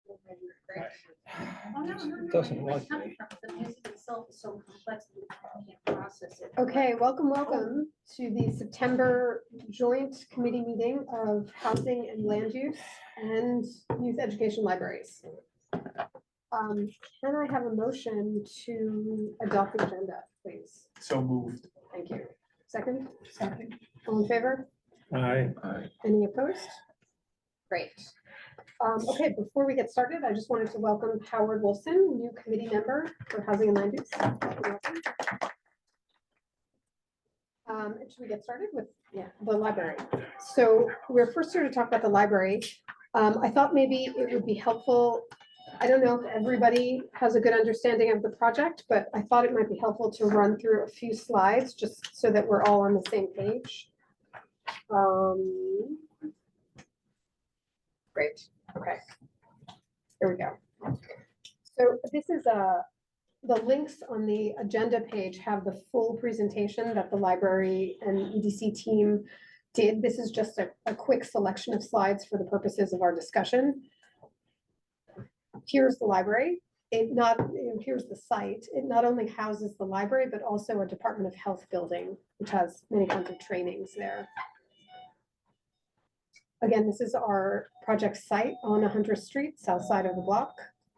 It doesn't like me. The music itself is so complex that you can't process it. Okay, welcome to the September joint committee meeting of Housing and Land Use and Youth Education Libraries. Can I have a motion to adopt the agenda, please? So moved. Thank you. Second? Second. All in favor? Aye. Any opposed? Great. Okay, before we get started, I just wanted to welcome Howard Wolfson, new committee member for Housing and Land Use. Welcome. And should we get started with the library? So we're first here to talk about the library. I thought maybe it would be helpful. I don't know if everybody has a good understanding of the project, but I thought it might be helpful to run through a few slides just so that we're all on the same page. Great. Okay. Here we go. So this is the links on the agenda page have the full presentation that the library and EDC team did. This is just a quick selection of slides for the purposes of our discussion. Here's the library. Here's the site. It not only houses the library, but also a Department of Health building, which has many kinds of trainings there. Again, this is our project site on 100th Street, south side of the block.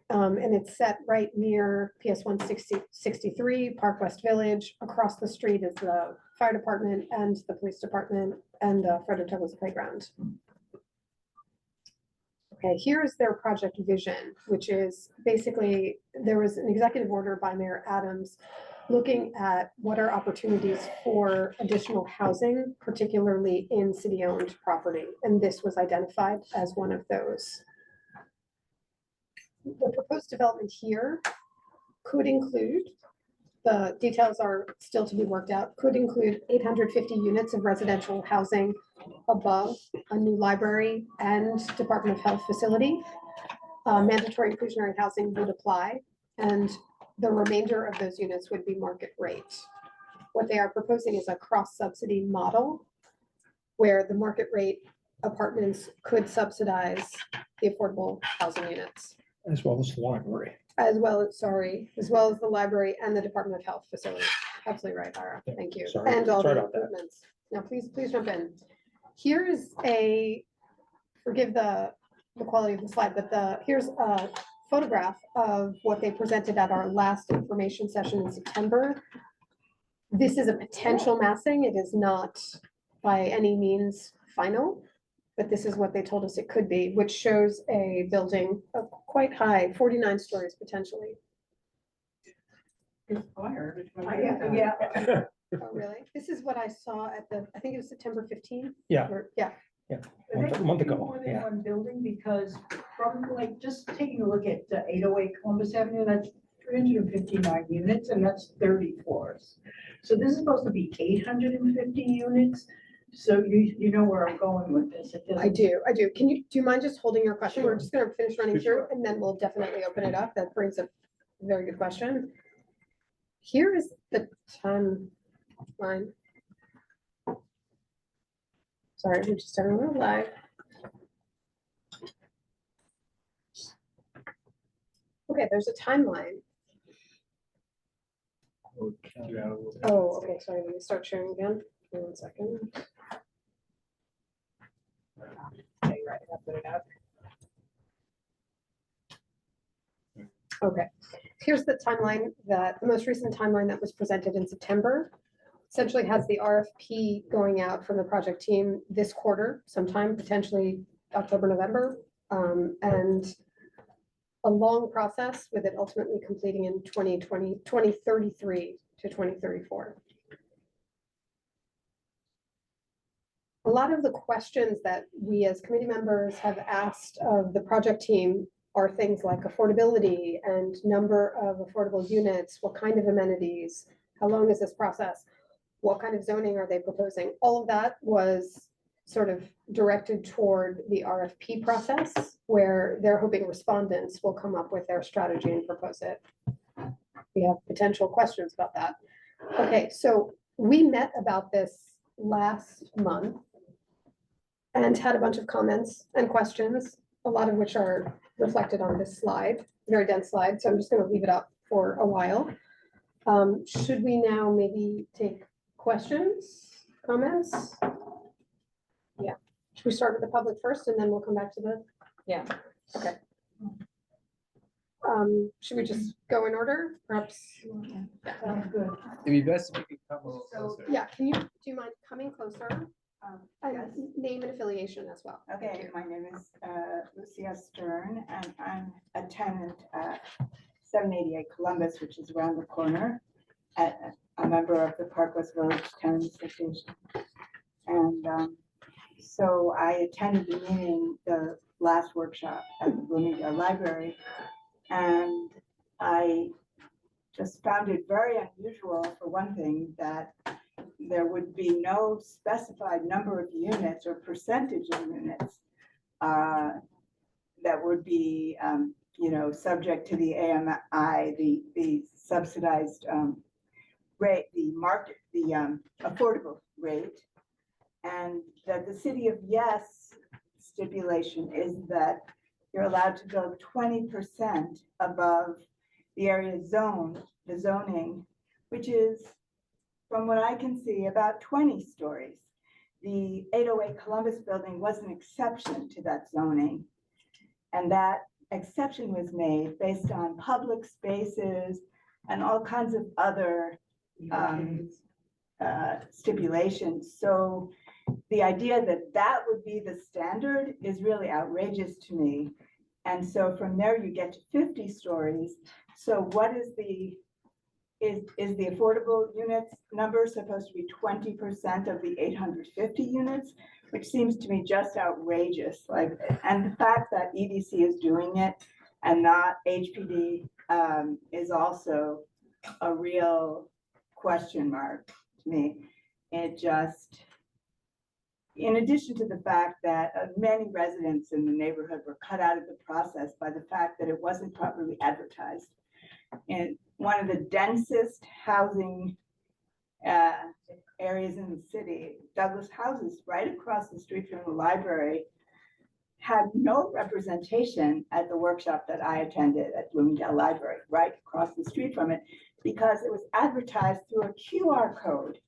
And it's set right near PS 163, Park West Village. Across the street is the fire department and the police department and the Frederick Douglass Playground. Okay, here's their project vision, which is basically, there was an executive order by Mayor Adams looking at what are opportunities for additional housing, particularly in city-owned property. And this was identified as one of those. The proposed development here could include, the details are still to be worked out, could include 850 units of residential housing above a new library and Department of Health facility. Mandatory inclusionary housing would apply, and the remainder of those units would be market rate. What they are proposing is a cross-subsidy model where the market rate apartments could subsidize the affordable housing units. As well as the library. As well as the library and the Department of Health facility. Absolutely right, Ira. Thank you. Sorry. And all Sorry the about that. improvements. Now, please jump in. Here is forgive the quality of the slide, but here's a photograph of what they presented at our last information session in September. This is a potential massing. It is not by any means final, but this is what they told us it could be, which shows a building of quite high, 49 stories potentially. Yeah. Oh, really? This is what I saw at I think it was September 15th. Yeah. Yeah. A month ago. More than Yeah. one building, because from like just taking a look at 808 Columbus Avenue, that's 359 units and that's 30 floors. So this is supposed to be 850 units. So you know where I'm going with this. I do. Do you mind just holding your question? Sure. We're just going to finish running through Sure. and then we'll definitely open it up. That brings up a very good question. Here is the timeline. Sorry, we're just starting a live. Okay, there's a timeline. Oh, okay, sorry, let me start sharing again. Give me 1 second. Okay, right, I put it up. Okay, here's the timeline the most recent timeline that was presented in September. Essentially has the RFP going out from the project team this quarter, sometime potentially October, November, and a long process with it ultimately completing in 2033 to 2034. A lot of the questions that we as committee members have asked of the project team are things like affordability and number of affordable units, what kind of amenities, how long is this process, what kind of zoning are they proposing? All of that was sort of directed toward the RFP process, where they're hoping respondents will come up with their strategy and propose it. We have potential questions about that. Okay, so we met about this last month and had a bunch of comments and questions. a lot of which are reflected on this slide, very dense slide, so I'm just gonna leave it up for a while. Should we now maybe take questions, comments? Yeah, should we start with the public first and then we'll come back to the? Yeah. Okay. Should we just go in order, perhaps? Sounds good. It'd be best if you could come a little So- closer. Yeah, do you mind coming closer? Yes. Name and affiliation as well. Okay, my name is Lucia Stern, and I'm a tenant at 788 Columbus, which is around the corner, a member of the Park West Village Tenant Association. And so I attended the meeting, the last workshop at the Bloomingdale Library, and I just found it very unusual, for one thing, that there would be no specified number of units or percentage of units that would be, subject to the AMI, the subsidized rate, the market, the affordable rate. And that the City of Yes stipulation is that you're allowed to build 20% above the area zone, the zoning, which is, from what I can see, about 20 stories. The 808 Columbus building was an exception to that zoning. And that exception was made based on public spaces and all kinds of other stipulations. So the idea that that would be the standard is really outrageous to me. And so from there you get to 50 stories. So what is the affordable units number supposed to be 20% of the 850 units, which seems to me just outrageous. Like, and the fact that EDC is doing it and not HPD is also a real question mark to me. It just, in addition to the fact that many residents in the neighborhood were cut out of the process by the fact that it wasn't properly advertised. In one of the densest housing areas in the city, Douglas houses right across the street from the library had no representation at the workshop that I attended at Bloomingdale Library, right across the street from it, because it was advertised through a QR code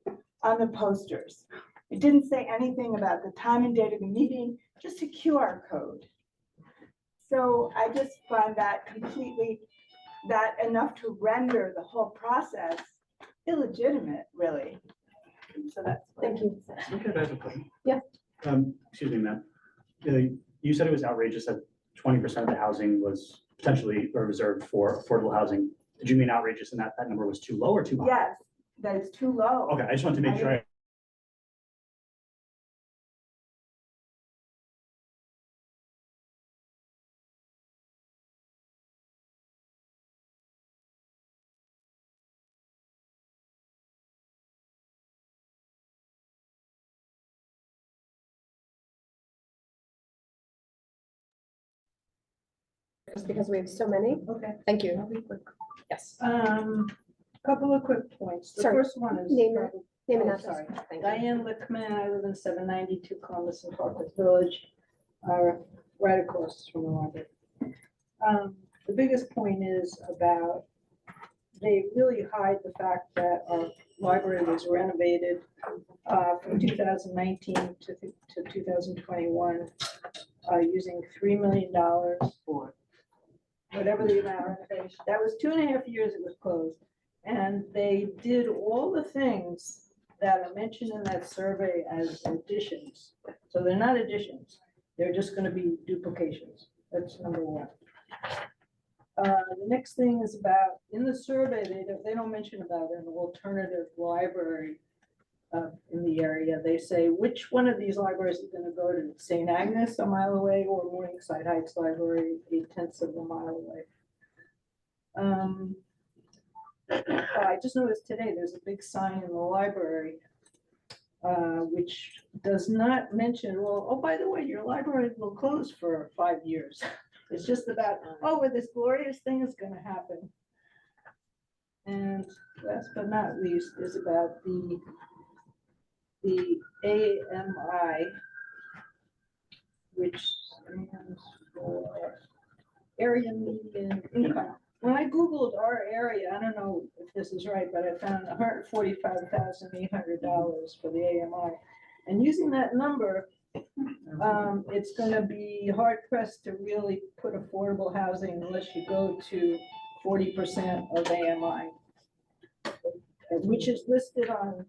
on the posters. It didn't say anything about the time and date of the meeting, just a QR code. So I just find that completely, that enough to render the whole process illegitimate, really. So that's. Thank you. Okay, that's a question. Yeah. Excuse me, ma'am. You said it was outrageous that 20% of the housing was potentially reserved for affordable housing. Did you mean outrageous and that number was too low or too high? Yes, that is too low. Okay, I just wanted to make sure. Just because we have so many. Okay. Thank I'll you. be quick. Yes. Couple of quick points. The Sorry. first one is. Name and Oh, address. sorry. Thank you. Diane Lickman, I live in 792 Columbus in Parkwood Village, right across from the library. The biggest point is about, they really hide the fact that our library was renovated from 2019 to 2021 using $3 million for whatever the amount of renovation. That was 2.5 years it was closed. And they did all the things that are mentioned in that survey as additions. So they're not additions. They're just going to be duplications. That's number one. The next thing is about, in the survey, they don't mention about an alternative library in the area. They say, which one of these libraries is going to go to? St. Agnes, a mile away, or Morningside Heights Library, 0.8 of a mile away. I just noticed today, there's a big sign in the library which does not mention, well, oh, by the way, your library will close for 5 years. It's just about, oh, well, this glorious thing is going to happen. And last but not least is about the AMI, which stands for area median income. When I Googled our area, I don't know if this is right, but I found $145,800 for the AMI. And using that number, it's gonna be hard pressed to really put affordable housing unless you go to 40% of AMI, which is listed on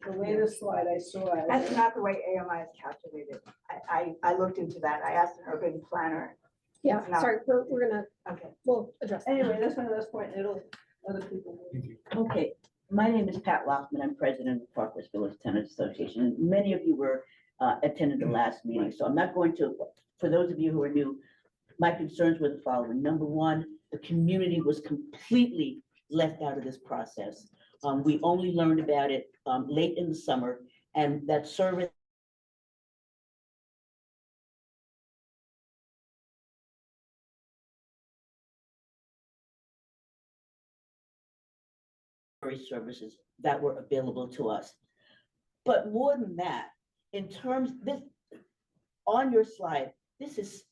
the latest slide I saw. That's not the way AMI is calculated. I looked into that. I asked an urban planner. Yeah, It's not. sorry, we're gonna, Okay. we'll address. that. Anyway, that's one of those points, it'll, other people. Okay, my name is Pat Lockman. I'm president of Parkwest Village Tenants Association. And many of you were attended the last meeting, so I'm not going to, for those of you who are new, my concerns were the following. Number one, the community was completely left out of this process. We only learned about it late in the summer, and that survey services that were available to us. But more than that, in terms this on your slide, this is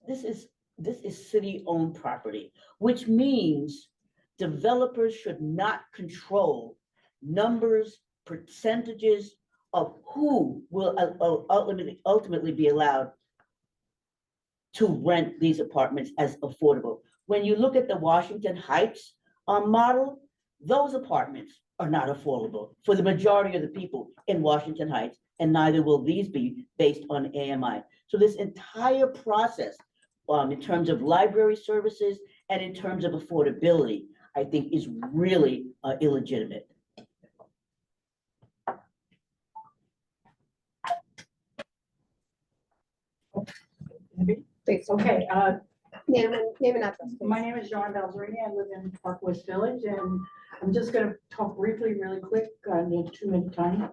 city-owned property, which means developers should not control numbers, percentages of who will ultimately be allowed to rent these apartments as affordable. When you look at the Washington Heights model, those apartments are not affordable for the majority of the people in Washington Heights, and neither will these be based on AMI. So this entire process, in terms of library services and in terms of affordability, I think is really illegitimate. Please, Okay, name and address, please. my name is John Balzerini. I live in Parkwest Village, and I'm just gonna talk briefly, really quick, on the 2-minute time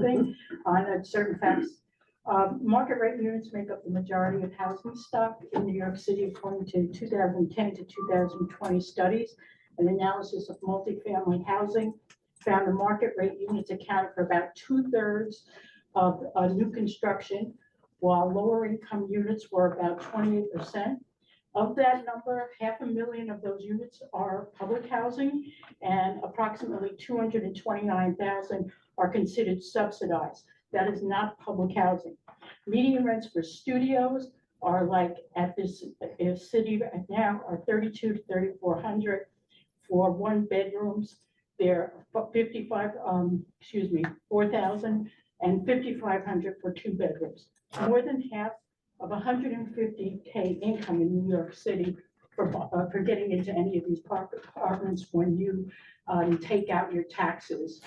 thing on certain facts. Market rate units make up the majority of housing stock in New York City according to 2010 to 2020 studies. An analysis of multifamily housing found the market rate units accounted for about 2/3 of new construction, while lower income units were about 28%. Of that number, 500,000 of those units are public housing, and approximately 229,000 are considered subsidized. That is not public housing. Median rents for studios are like at this city right now are 3,200 to 3,400 for 1 bedrooms. They're 4,000 and 5,500 for 2 bedrooms. More than half of 150K income in New York City for getting into any of these apartments when you take out your taxes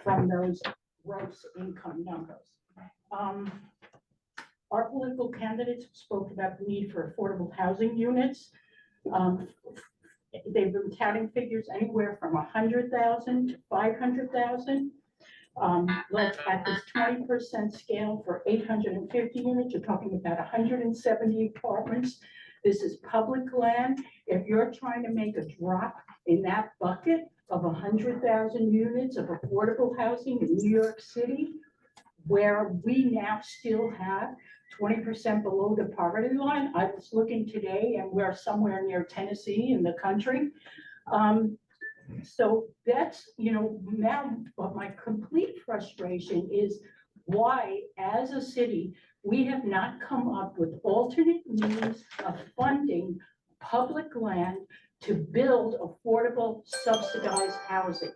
from those gross income numbers. Our political candidates spoke about the need for affordable housing units. They've been touting figures anywhere from 100,000 to 500,000. Like at this 20% scale for 850 units, you're talking about 170 apartments. This is public land. If you're trying to make a drop in that bucket of 100,000 units of affordable housing in New York City, where we now still have 20% below the poverty line. I was looking today and we're somewhere near Tennessee in the country. So that's, now, but my complete frustration is why, as a city, we have not come up with alternate means of funding public land to build affordable subsidized housing,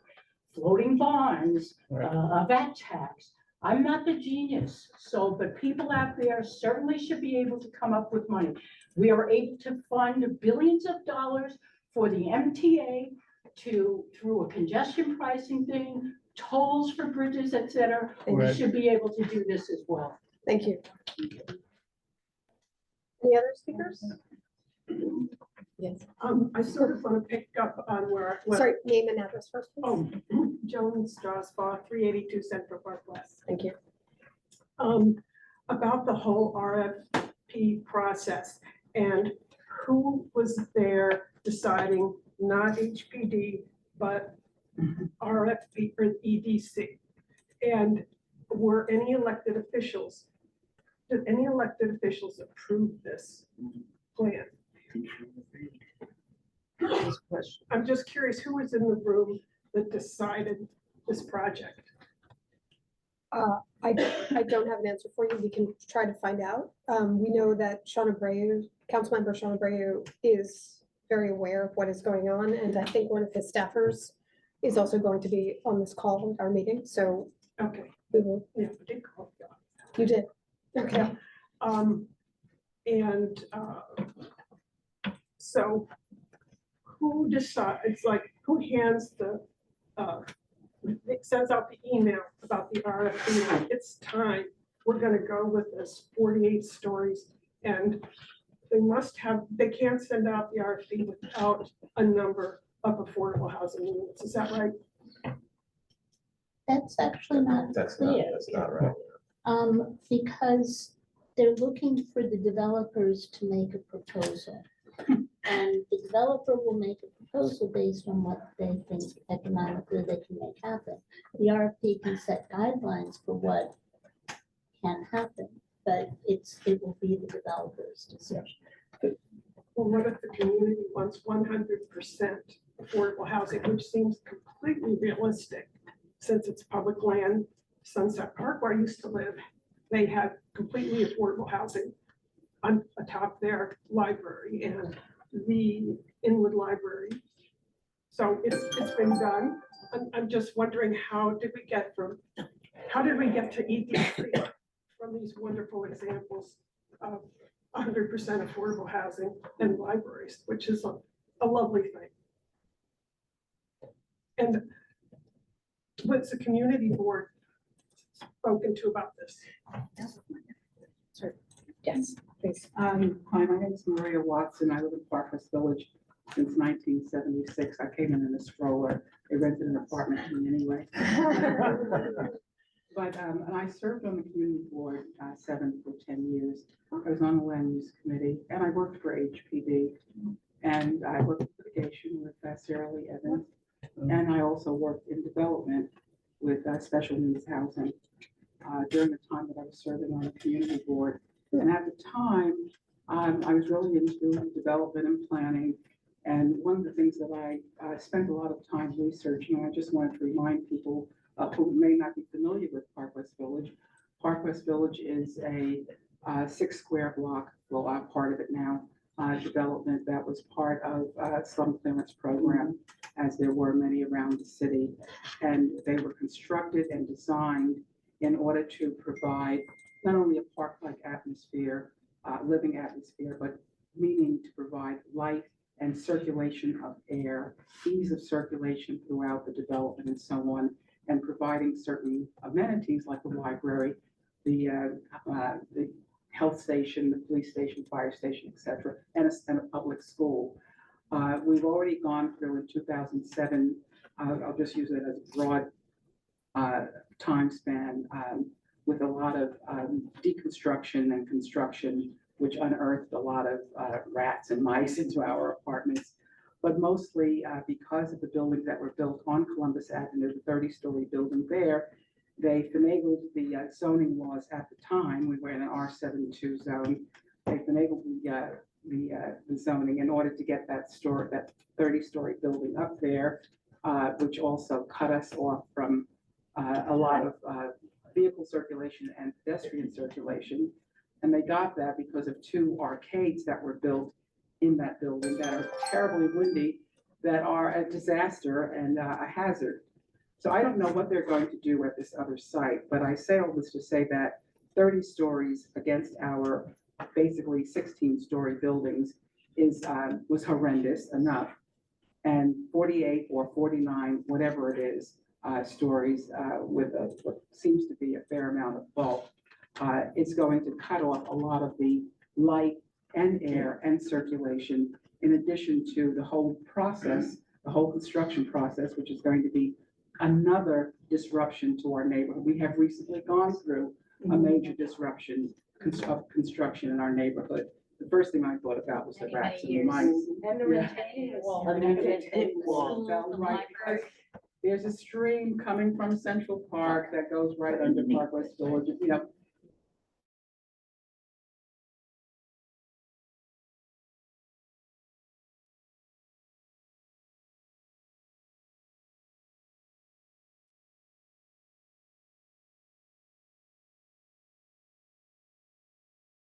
floating bonds, a VAT tax. I'm not the genius, but people out there certainly should be able to come up with money. We are able to fund billions of dollars for the MTA through a congestion pricing thing, tolls for bridges, et cetera. And we should be able to do this as well. Thank you. Any other speakers? Yes. I sort of want to pick up on where. Sorry, name and address first, please. Oh, Joan Strasbaugh, 382 Central Park West. Thank you. About the whole RFP process and who was there deciding, not HPD, but RFP or EDC? And were any elected officials did any elected officials approve this plan? I'm just curious, who was in the room that decided this project? I don't have an answer for you. We can try to find out. We know that Councilmember Sean Abreu is very aware of what is going on, and I think one of his staffers is also going to be on this call, our meeting, so Okay, we will, yeah, I did call you. you did. Okay, And so who decides, like, who hands the, it sends out the email about the RFP, like, it's time, we're gonna go with this 48 stories, and they can't send out the RFP without a number of affordable housing units, is that right? That's actually not clear. That's not right. Because they're looking for the developers to make a proposal. And the developer will make a proposal based on what they think economically they can make happen. The RFP can set guidelines for what can happen, but it will be the developer's decision. Well, what if the community wants 100% affordable housing, which seems completely realistic, since it's public land? Sunset Park, where I used to live, they had completely affordable housing on atop their library and the Inwood Library. So it's been done. I'm just wondering, how did we get to ED3 from these wonderful examples of 100% affordable housing and libraries, which is a lovely thing. And what's the community board spoken to about this? yes, please. Hi, my name is Maria Watson. I live in Parkhurst Village since 1976. I came in a stroller. They rented an apartment to me anyway. But, and I served on the community board 7 for 10 years. I was on the land use committee and I worked for HPD. And I worked in litigation with Saralee Evans. And I also worked in development with special needs housing during the time that I was serving on the community board. And at the time, I was really into development and planning. And one of the things that I spent a lot of time researching, and I just wanted to remind people who may not be familiar with Park West Village. Park West Village is a 6 square block, well, part of it now, development that was part of slum clearance program, as there were many around the city. And they were constructed and designed in order to provide not only a park-like atmosphere, living atmosphere, but meaning to provide light and circulation of air, ease of circulation throughout the development and so on, and providing certain amenities like the library, the health station, the police station, fire station, et cetera, and a public school. We've already gone through in 2007, I'll just use it as a broad time span, with a lot of deconstruction and construction, which unearthed a lot of rats and mice into our apartments. But mostly because of the buildings that were built on Columbus Avenue, the 30-story building there, they finagled the zoning laws at the time. We were in an R72 zone. They finagled the zoning in order to get that 30-story building up there, which also cut us off from a lot of vehicle circulation and pedestrian circulation. And they got that because of 2 arcades that were built in that building that are terribly windy, that are a disaster and a hazard. So I don't know what they're going to do at this other site, but I say all this to say that 30 stories against our basically 16-story buildings was horrendous enough. And 48 or 49, whatever it is, stories with what seems to be a fair amount of bulk, it's going to cut off a lot of the light and air and circulation, in addition to the whole process, the whole construction process, which is going to be another disruption to our neighborhood. We have recently gone through a major disruption of construction in our neighborhood. The first thing I thought about was the rats and the mice. And the retaining wall. And then the retaining wall fell right, because there's a stream coming from Central Park that goes right under Park West Village. You know,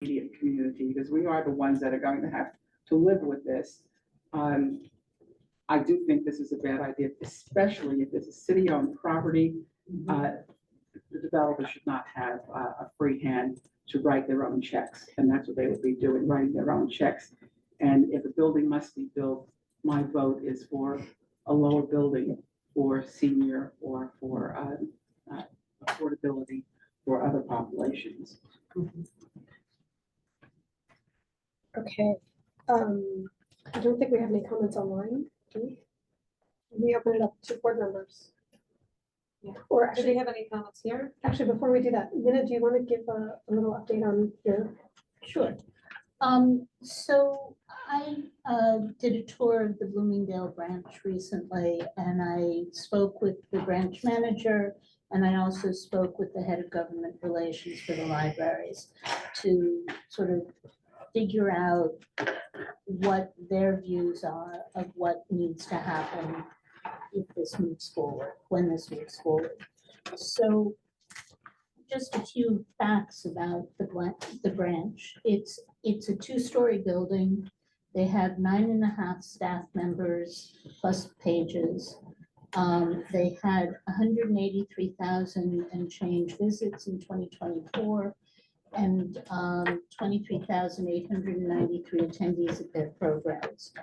immediate community, because we are the ones that are going to have to live with this. I do think this is a bad idea, especially if it's a city-owned property. The developer should not have a free hand to write their own checks, and that's what they would be doing, writing their own checks. And if a building must be built, my vote is for a lower building for senior or for affordability for other populations. Okay, I don't think we have any comments online, do we? We open it up to board members. Yeah. Or Do actually, we have any comments here? actually, before we do that, Minna, do you want to give a little update on your? Sure. So I did a tour of the Bloomingdale branch recently, and I spoke with the branch manager, and I also spoke with the head of government relations for the libraries to sort of figure out what their views are of what needs to happen if this moves forward, when this moves forward. So just a few facts about the branch. It's a 2-story building. They have 9.5 staff members plus pages. They had 183,000 and change visits in 2024 and 23,893 attendees at their programs.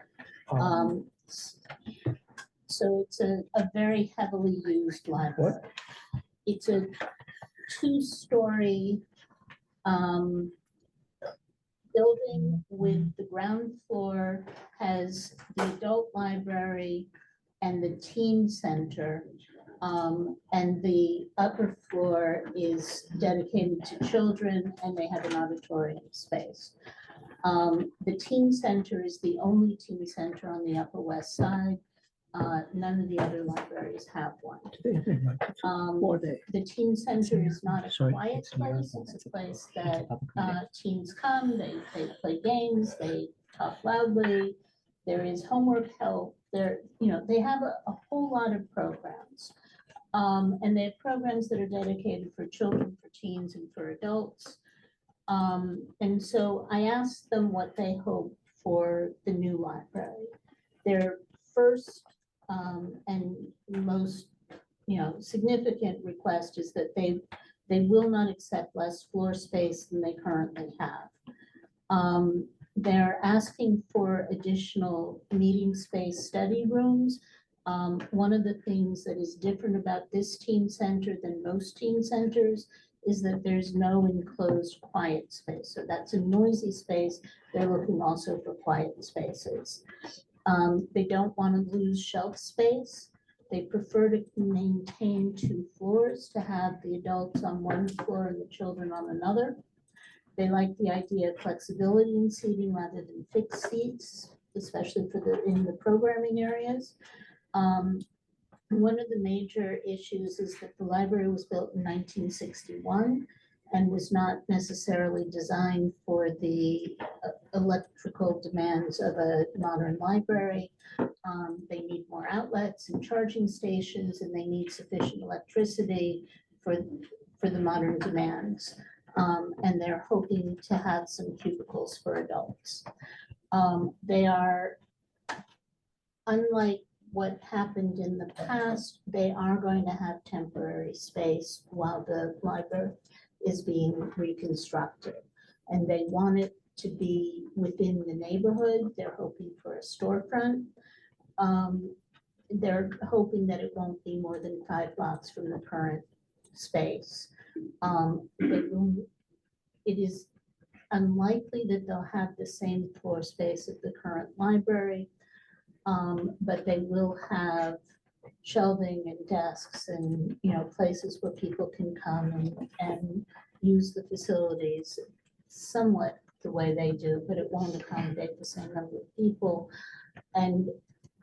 So it's a very heavily used library. It's a 2-story building with the ground floor has the adult library and the teen center. And the upper floor is dedicated to children, and they have an auditorium space. The teen center is the only teen center on the Upper West Side. None of the other libraries have one. The teen center is not a quiet place. It's a place that teens come, they play games, they talk loudly. There is homework help. They have a whole lot of programs. And they have programs that are dedicated for children, for teens, and for adults. And so I asked them what they hope for the new library. Their first and most significant request is that they will not accept less floor space than they currently have. They're asking for additional meeting space, study rooms. One of the things that is different about this teen center than most teen centers is that there's no enclosed quiet space. So that's a noisy space. They're looking also for quiet spaces. They don't want to lose shelf space. They prefer to maintain 2 floors, to have the adults on one floor and the children on another. They like the idea of flexibility in seating rather than fixed seats, especially in the programming areas. One of the major issues is that the library was built in 1961 and was not necessarily designed for the electrical demands of a modern library. They need more outlets and charging stations, and they need sufficient electricity for the modern demands. And they're hoping to have some cubicles for adults. They are, unlike what happened in the past, they are going to have temporary space while the library is being reconstructed. And they want it to be within the neighborhood. They're hoping for a storefront. They're hoping that it won't be more than 5 blocks from the current space. It is unlikely that they'll have the same floor space at the current library, but they will have shelving and desks and places where people can come and use the facilities somewhat the way they do, but it won't accommodate the same number of people. And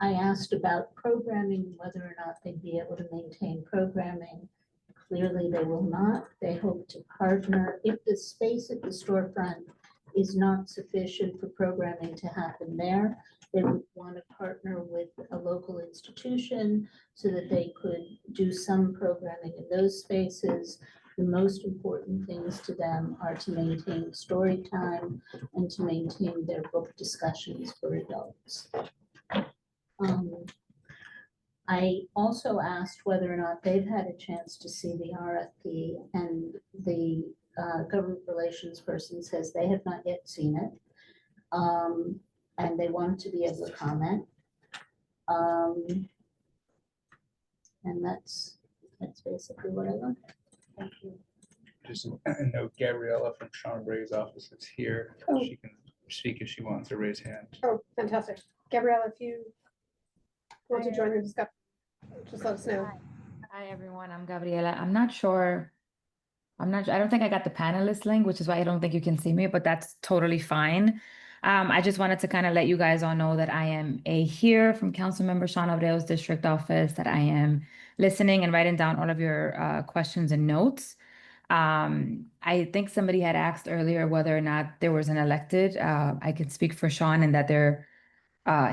I asked about programming, whether or not they'd be able to maintain programming. Clearly, they will not. They hope to partner. If the space at the storefront is not sufficient for programming to happen there, they would want to partner with a local institution so that they could do some programming in those spaces. the most important things to them are to maintain story time and to maintain their book discussions for adults. I also asked whether or not they've had a chance to see the RFP, and the government relations person says they have not yet seen it. And they want to be able to comment. And that's basically what I learned. Thank you. Just a note, Gabriella from Sean Bray's office is here. Oh. She can speak if she wants to raise hand. Oh, fantastic. Gabriella, if you want to join the discussion, just let us know. Hi, everyone. I'm Gabriela. I don't think I got the panelist link, which is why I don't think you can see me, but that's totally fine. I just wanted to kind of let you guys all know that I am here from Councilmember Sean Abreu's district office, that I am listening and writing down all of your questions and notes. I think somebody had asked earlier whether or not there was an elected. I can speak for Sean and that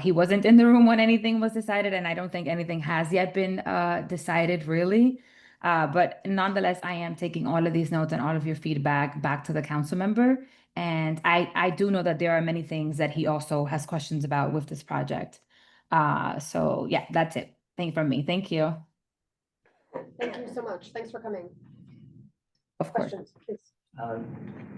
he wasn't in the room when anything was decided, and I don't think anything has yet been decided really. But nonetheless, I am taking all of these notes and all of your feedback back to the council member. And I do know that there are many things that he also has questions about with this project. So yeah, that's it. From me. Thank you. Thank you so much. Thanks for coming. Of course. Questions, please.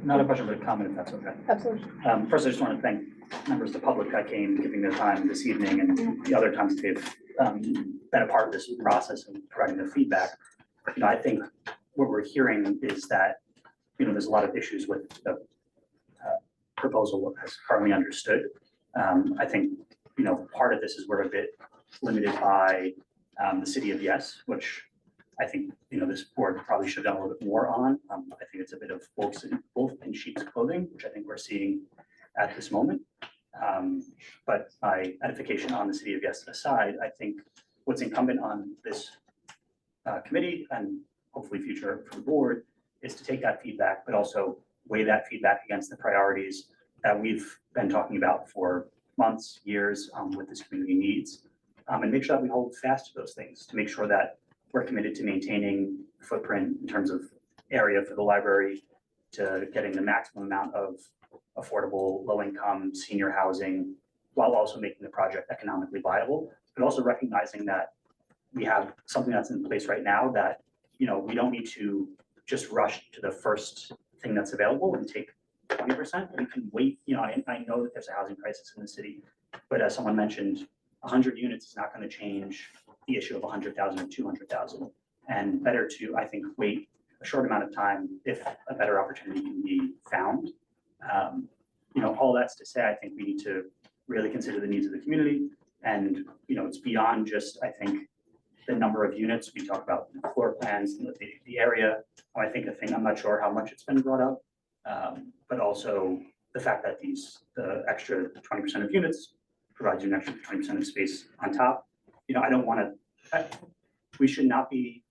Not a question, but a comment, if that's okay. Absolutely. First, I just want to thank members of the public that came, giving their time this evening, and the other times they've been a part of this process and providing their feedback. You know, I think what we're hearing is that, you know, there's a lot of issues with the proposal as currently understood. I think, you know, part of this is we're a bit limited by the city of Yes, which I think, you know, this board probably should have done a little bit more on. I think it's a bit of wolf in sheep's clothing, which I think we're seeing at this moment. But my edification on the city of Yes aside, I think what's incumbent on this committee and hopefully future for the board is to take that feedback, but also weigh that feedback against the priorities that we've been talking about for months, years, what this community needs, and make sure that we hold fast to those things to make sure that we're committed to maintaining footprint in terms of area for the library, to getting the maximum amount of affordable, low-income senior housing, while also making the project economically viable, but also recognizing that we have something that's in place right now that, you know, we don't need to just rush to the first thing that's available and take 20%. We can wait. You know, I know that there's a housing crisis in the city, but as someone mentioned, 100 units is not going to change the issue of 100,000 or 200,000. And better to, I think, wait a short amount of time if a better opportunity can be found. You know, all that's to say, I think we need to really consider the needs of the community. And, you know, it's beyond just, I think, the number of units. We talk about floor plans and the area. I think I'm not sure how much it's been brought up, but also the fact that the extra 20% of units provides you an extra 20% of space on top. You know, I don't want to, we should not be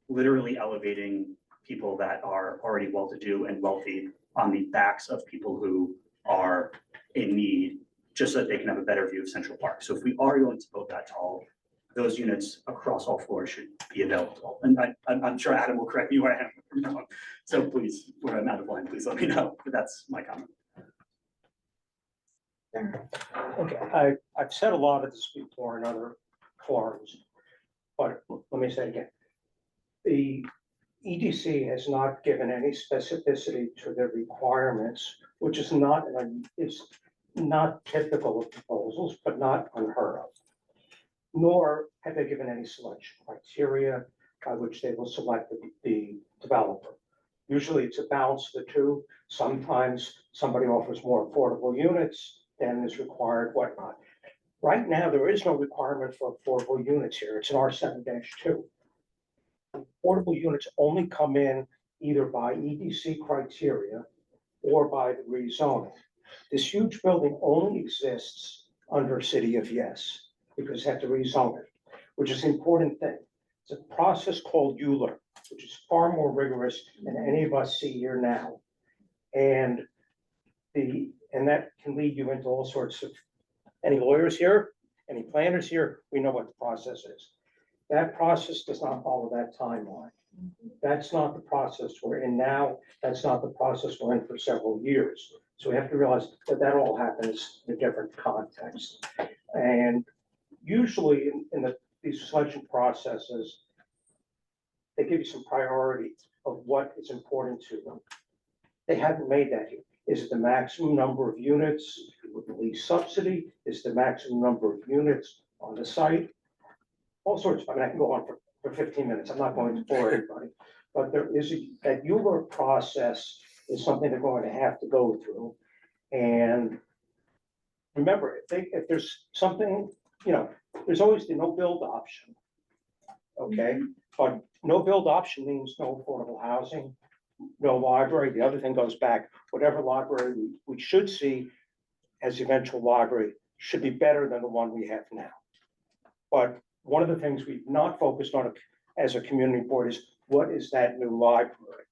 literally elevating people that are already well-to-do and wealthy on the backs of people who are in need, just so that they can have a better view of Central Park. So if we are going to build that tall, those units across all floors should be available. And I'm sure Adam will correct me where I am wrong. So please, where I'm out of line, please let me know. But that's my comment. Okay, I've said a lot of this before in other forums, but let me say it again. The EDC has not given any specificity to their requirements, which is not typical of proposals, but not unheard of. Nor have they given any selection criteria by which they will select the developer. Usually it's a balance of the two. Sometimes somebody offers more affordable units than is required, whatnot. Right now, there is no requirement for affordable units here. It's an R7-2. Affordable units only come in either by EDC criteria or by the rezoning. This huge building only exists under City of Yes, because they have to rezone it, which is an important thing. It's a process called ULUR, which is far more rigorous than any of us see here now. And that can lead you into all sorts of, any lawyers here, any planners here, we know what the process is. That process does not follow that timeline. That's not the process we're in now. That's not the process we're in for several years. So we have to realize that that all happens in a different context. And usually in these selection processes, they give you some priority of what is important to them. They haven't made that here. Is it the maximum number of units with the lease subsidy? Is the maximum number of units on the site? All sorts, I mean, I can go on for 15 minutes. I'm not going to bore everybody. But there is that ULURP process is something they're going to have to go through. And remember, if there's something, there's always the no build option. Okay, but no build option means no affordable housing, no library. The other thing goes back, whatever library we should see as the eventual library should be better than the one we have now. But one of the things we've not focused on as a community board is what is that new library?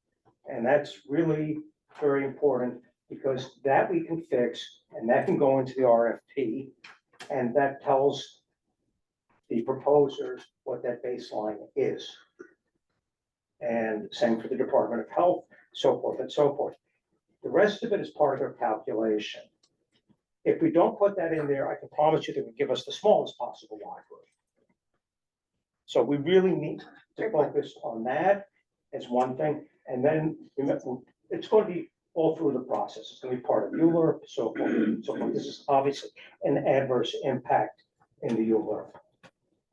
And that's really very important because that we can fix and that can go into the RFP and that tells the proposers what that baseline is. And same for the Department of Health, so forth and so forth. The rest of it is part of their calculation. If we don't put that in there, I can promise you they would give us the smallest possible library. So we really need to focus on that as one thing. And then it's going to be all through the process. It's going to be part of ULURP, so forth. So this is obviously an adverse impact in the ULURP,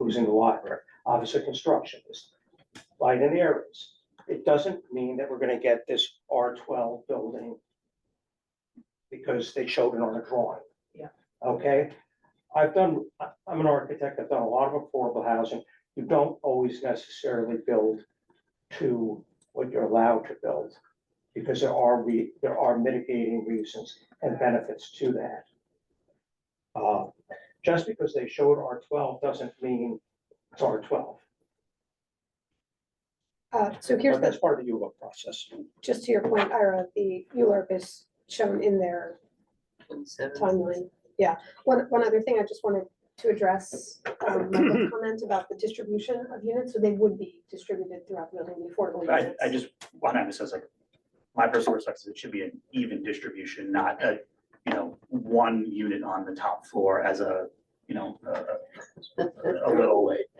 losing the library. Obviously, construction is light in areas. It doesn't mean that we're going to get this R12 building because they showed it on a drawing. Yeah. Okay. I'm an architect. I've done a lot of affordable housing. You don't always necessarily build to what you're allowed to build because there are mitigating reasons and benefits to that. Just because they showed R12 doesn't mean it's R12. So here's But that's part of the ULURP process. just to your point, Ira, the ULURP is shown in their timeline. Yeah, one other thing I just wanted to address, Michael's comment about the distribution of units, so they would be distributed throughout the building, the affordable units. I just want to emphasize, like, my personal perspective, it should be an even distribution, not a, one unit on the top floor as a little,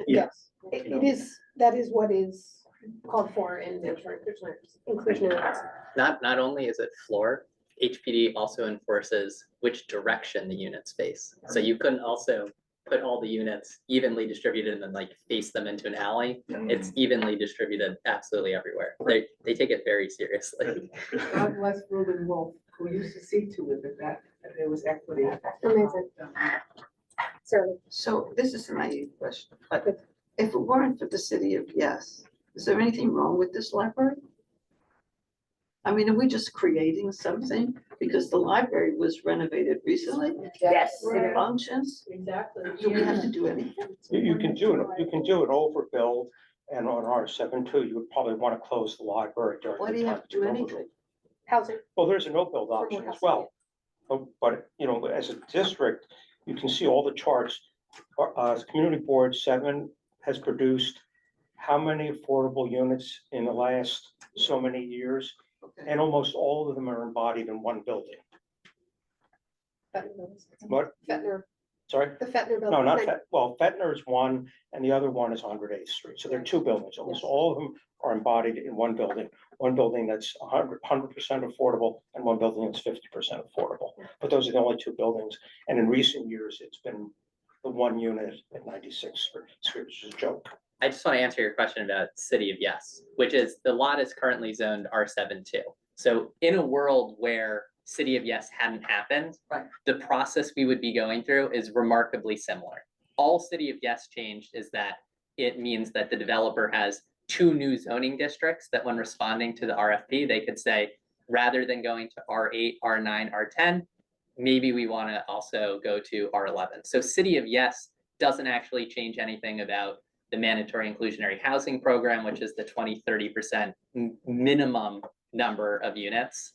Yes, that is what is called for in the inclusionary. Not only is it floor, HPD also enforces which direction the units face. So you couldn't also put all the units evenly distributed and then like face them into an alley. It's evenly distributed absolutely everywhere. They take it very seriously. God bless Reuben Wolf, who used to see to it that there was equity. Amazing. Saralee. So this is a naive question, but if it weren't for the city of Yes, is there anything wrong with this library? I mean, are we just creating something? Because the library was renovated recently. Yes. It functions. Exactly. Do we have to do anything? You can do it overbuild, and on R7 too, you would probably want to close the library during. Why do you have to do anything? Housing. Well, there's a no build more option as housing, well. But, as a district, you can see all the charts. Community Board 7 has produced how many affordable units in the last so many years? Okay. And almost all of them are embodied in one building. What? Fettner, Sorry? the Fettner building. No, not Fettner is one, and the other one is 108th Street. So there are two buildings. Almost all of them are embodied in one building that's 100% affordable, and one building that's 50% affordable. But those are the only two buildings. And in recent years, it's been the one unit at 96th Street, which is a joke. I just want to answer your question about City of Yes, which is the lot is currently zoned R7 too. So in a world where City of Yes hadn't happened, Right. the process we would be going through is remarkably similar. All City of Yes changed is that it means that the developer has two new zoning districts that when responding to the RFP, they could say, rather than going to R8, R9, R10, maybe we want to also go to R11. So City of Yes doesn't actually change anything about the mandatory inclusionary housing program, which is the 20-30% minimum number of units.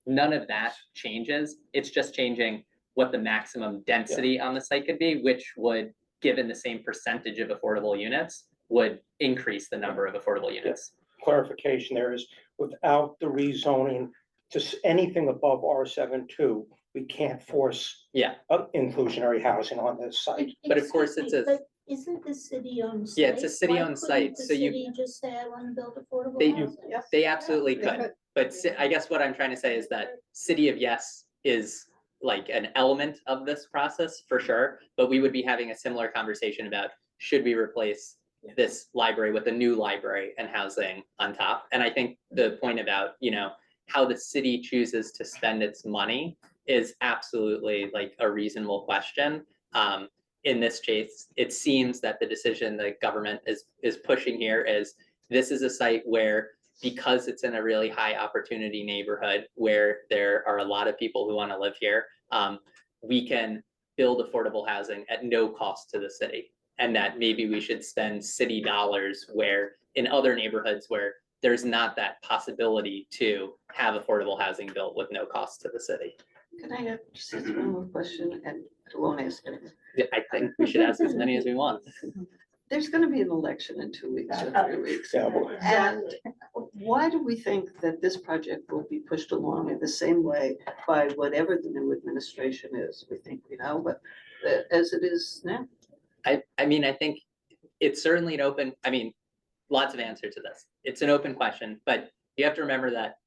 None of that changes. It's just changing what the maximum density on the site could be, which would, given the same percentage of affordable units, would increase the number of affordable units. Clarification there is, without the rezoning to anything above R7-2, we can't force Yeah, inclusionary housing on this site. But of course Excuse it's me, a- but isn't the city-owned site? Yeah, it's a city-owned Why site, couldn't the so you- city just say, I want to build affordable They- housing? they absolutely They could. could. But I guess what I'm trying to say is that City of Yes is like an element of this process for sure, but we would be having a similar conversation about should we replace this library with a new library and housing on top? And I think the point about, you know, how the city chooses to spend its money is absolutely like a reasonable question. In this case, it seems that the decision the government is pushing here is this is a site where, because it's in a really high opportunity neighborhood where there are a lot of people who want to live here, we can build affordable housing at no cost to the city. And that maybe we should spend city dollars where in other neighborhoods where there's not that possibility to have affordable housing built with no cost to the city. Can I just ask one more question, and I won't ask it. Yeah, I think we should ask as many as we want. There's gonna be an election in 2 weeks or 3 weeks. Yeah, but And why do we think that this project will be pushed along in the same way by whatever the new administration is? We think we know, but as it is now. I mean, I think it's certainly an open, I mean, lots of answer to this. It's an open question, but you have to remember that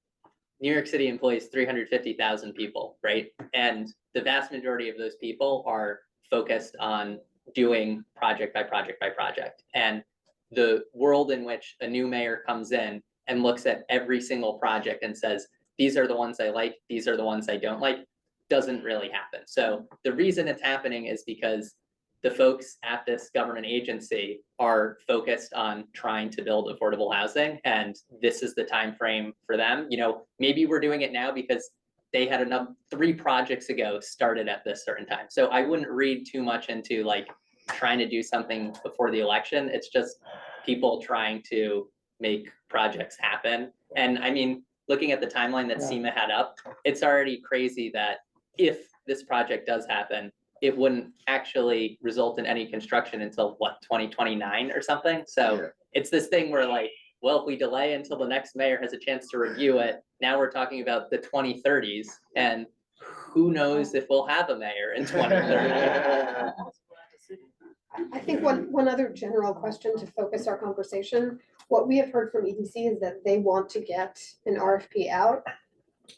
New York City employs 350,000 people, right? And the vast majority of those people are focused on doing project by project by project. And the world in which a new mayor comes in and looks at every single project and says, these are the ones I like, these are the ones I don't like, doesn't really happen. So the reason it's happening is because the folks at this government agency are focused on trying to build affordable housing, and this is the time frame for them. You know, maybe we're doing it now because they had enough 3 projects ago started at this certain time. So I wouldn't read too much into like trying to do something before the election. It's just people trying to make projects happen. And I mean, looking at the timeline that Seema had up, it's already crazy that if this project does happen, it wouldn't actually result in any construction until what, 2029 or something? So it's this thing where like, well, if we delay until the next mayor has a chance to review it, now we're talking about the 2030s, and who knows if we'll have a mayor in 2030. I think one other general question to focus our conversation, what we have heard from EDC is that they want to get an RFP out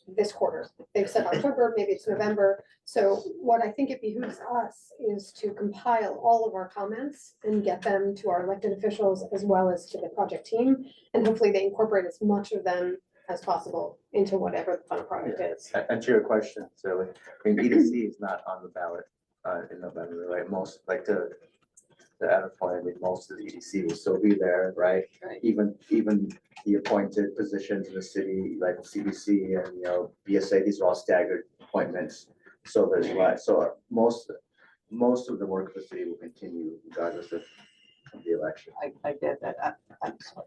this quarter. They've said October, maybe it's November. So what I think it behooves us is to compile all of our comments and get them to our elected officials as well as to the project team. And hopefully they incorporate as much of them as possible into whatever the final project is. And to your question, so I mean, EDC is not on the ballot in November, right? Most, like to Adam's point, I mean, most of the EDC will still be there, right? Right. Even the appointed positions in the city, like CBC and, you know, BSA, these are all staggered appointments. So there's a lot, so most of the work of the city will continue regardless of the election. I get that. I'm sorry.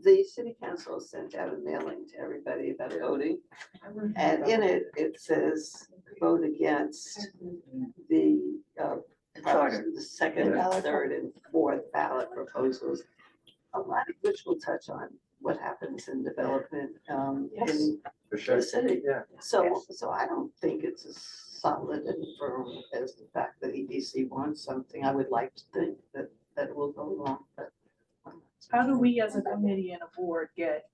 The city council sent out a mailing to everybody about voting. And in it, it says, vote against the second, third, and fourth ballot proposals. A lot of which will touch on what happens in development in For sure. the city. Yeah. So I don't think it's as solid and firm as the fact that EDC wants something. I would like to think that it will go along, but. How do we as a committee and a board get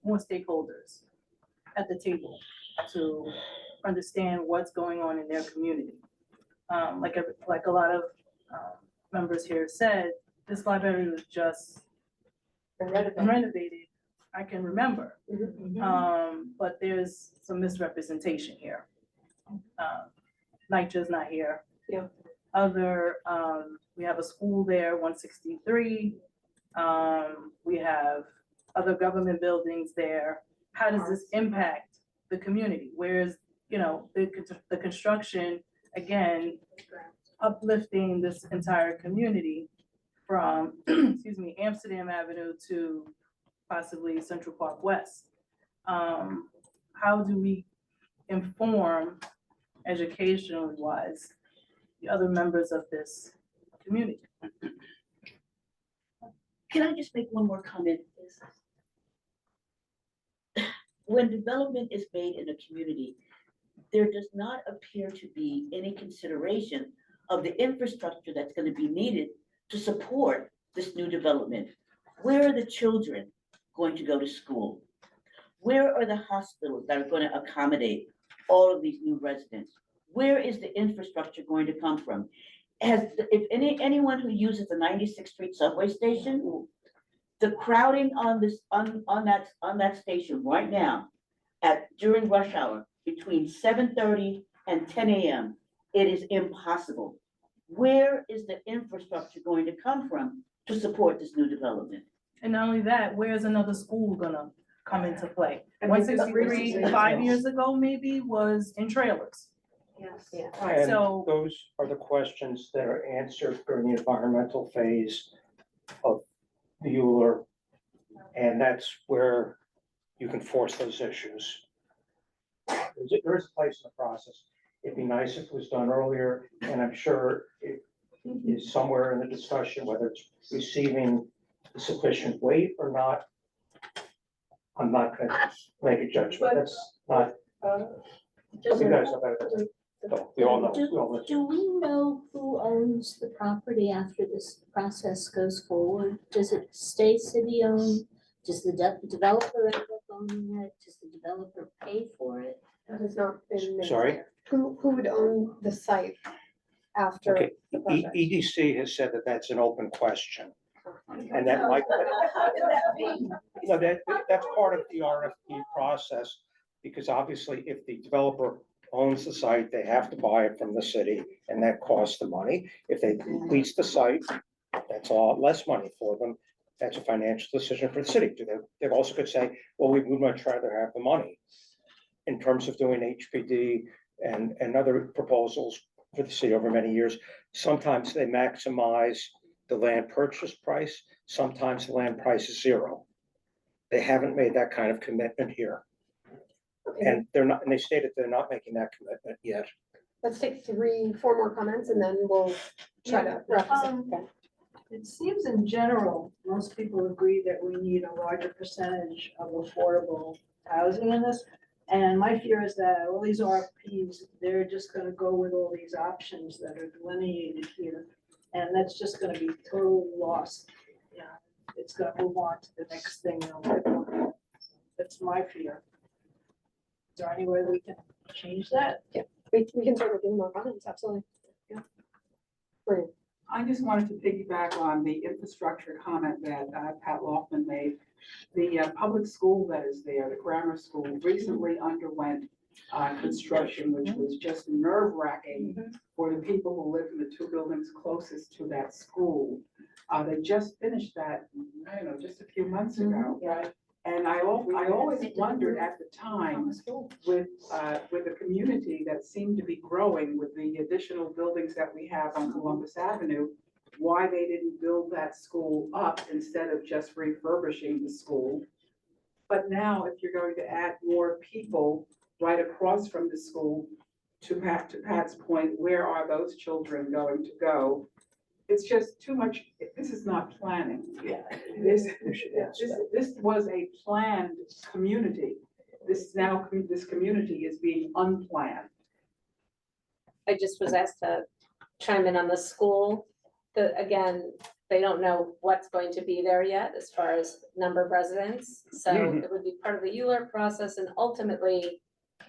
more stakeholders at the table to understand what's going on in their community? Like a lot of members here said, this library was just renovated, I can remember. But there's some misrepresentation here. NYCHA's not here. Yeah. We have a school there, 163. We have other government buildings there. How does this impact the community? Whereas, you know, the construction, again, uplifting this entire community from, excuse me, Amsterdam Avenue to possibly Central Park West. How do we inform educationally wise the other members of this community. Can I just make one more comment? When development is made in a community, there does not appear to be any consideration of the infrastructure that's going to be needed to support this new development. Where are the children going to go to school? Where are the hospitals that are going to accommodate all of these new residents? Where is the infrastructure going to come from? If anyone who uses the 96th Street subway station, the crowding on that station right now during rush hour between 7:30 and 10 a.m., it is impossible. Where is the infrastructure going to come from to support this new development? And not only that, where's another school gonna come into play? And 163, 5 years ago, maybe, was in trailers. Yes. Yeah. And So- those are the questions that are answered during the environmental phase of the ULUR. And that's where you can force those issues. There is a place in the process. It'd be nice if it was done earlier, and I'm sure it is somewhere in the discussion, whether it's receiving sufficient weight or not. I'm not gonna make a judgment. That's not, you guys know better than me. So, we all know. We all know. Do we know who owns the property after this process goes forward? Does it stay city-owned? Does the developer end up owning it? Does the developer pay for it? That has not been made Sorry? clear. Who would own the site after Okay, the project? EDC has said that that's an open question. And that might, no, that's part of the RFP process, because obviously if the developer owns the site, they have to buy it from the city, and that costs the money. If they lease the site, that's a lot less money for them. That's a financial decision for the city. They also could say, well, we would much rather have the money. In terms of doing HPD and other proposals for the city over many years, sometimes they maximize the land purchase price, sometimes the land price is zero. They haven't made that kind of commitment here. And they stated they're not making that commitment yet. Let's take 3, 4 more comments and then we'll try to wrap this up. Okay. It seems in general, most people agree that we need a larger percentage of affordable housing in this. And my fear is that all these RFPs, they're just gonna go with all these options that are delineated here. And that's just gonna be total loss. Yeah, it's gonna move on to the next thing. That's my fear. Is there any way we can change that? Yeah, we can certainly do more comments, absolutely. Yeah. Brilliant. I just wanted to piggyback on the infrastructure comment that Pat Laufman made. The public school that is there, the grammar school, recently underwent construction, which was just nerve wracking for the people who live in the 2 buildings closest to that school. They just finished that, I don't know, just a few months ago. Right. And I always wondered at the time with the community that seemed to be growing with the additional buildings that we have on Columbus Avenue, why they didn't build that school up instead of just refurbishing the school. But now if you're going to add more people right across from the school, to Pat's point, where are those children going to go? It's just too much. This is not planning. Yeah. This was a planned community. This community is being unplanned. I just was asked to chime in on the school. Again, they don't know what's going to be there yet as far as number of residents. So it would be part of the ULUR process, and ultimately,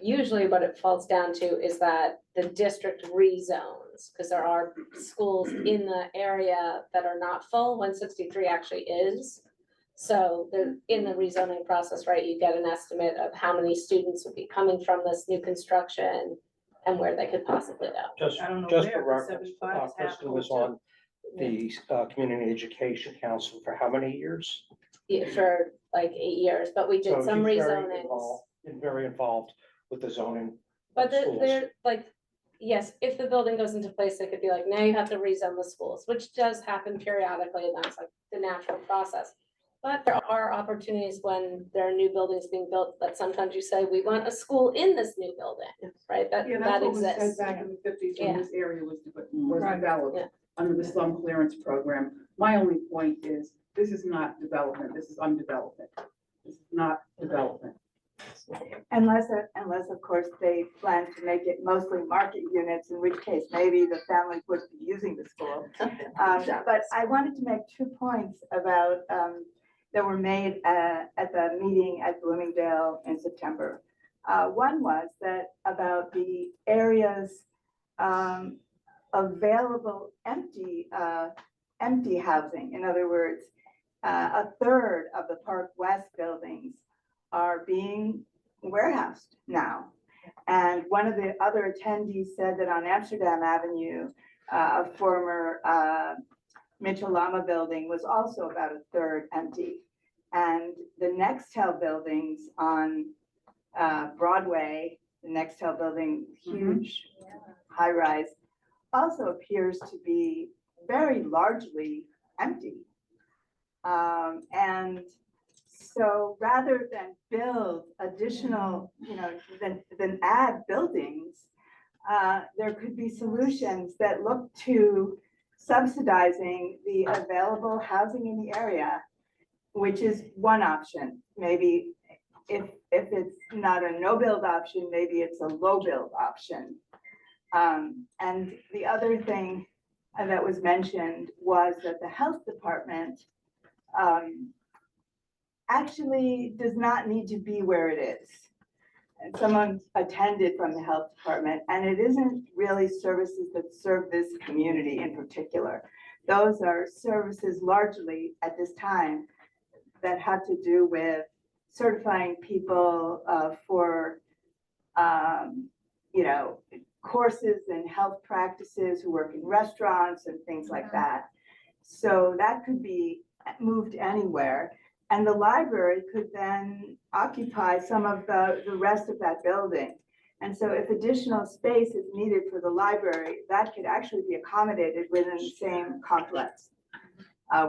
usually what it falls down to is that the district rezones, because there are schools in the area that are not full. 163 actually is. So they're in the rezoning process, right? You get an estimate of how many students would be coming from this new construction and where they could possibly go. Just for reference, Kristen was on the Community Education Council for how many years? Yeah, for like 8 years, but we did So some she's very rezonings. involved- Been very involved with the zoning. But of they're, schools. they're like, yes, if the building goes into place, they could be like, now you have to rezone the schools, which does happen periodically, and that's like the natural process. But there are opportunities when there are new buildings being built, that sometimes you say, we want a school in this new building, right? That, Yeah, that that's what was said exists. back in the fifties when Yeah. this area was Right. developed Yeah. under the slum clearance program. My only point is, this is not development, this is undevelopment. This is not development. Unless of course they plan to make it mostly market units, in which case maybe the family would be using the school. But I wanted to make 2 points about, that were made at the meeting at Bloomingdale in September. One was that about the areas available empty housing. In other words, a third of the Park West buildings are being warehoused now. And one of the other attendees said that on Amsterdam Avenue, a former Mitchell Lama building was also about a third empty. And the Nextel buildings on Broadway, the Nextel building, huge high rise, also appears to be very largely empty. And so rather than build additional, than add buildings, there could be solutions that look to subsidizing the available housing in the area, which is one option. Maybe if it's not a no build option, maybe it's a low build option. And the other thing that was mentioned was that the health department actually does not need to be where it is. And someone attended from the health department, and it isn't really services that serve this community in particular. Those are services largely at this time that have to do with certifying people for, courses in health practices, who work in restaurants and things like that. So that could be moved anywhere. And the library could then occupy some of the rest of that building. And so if additional space is needed for the library, that could actually be accommodated within the same complex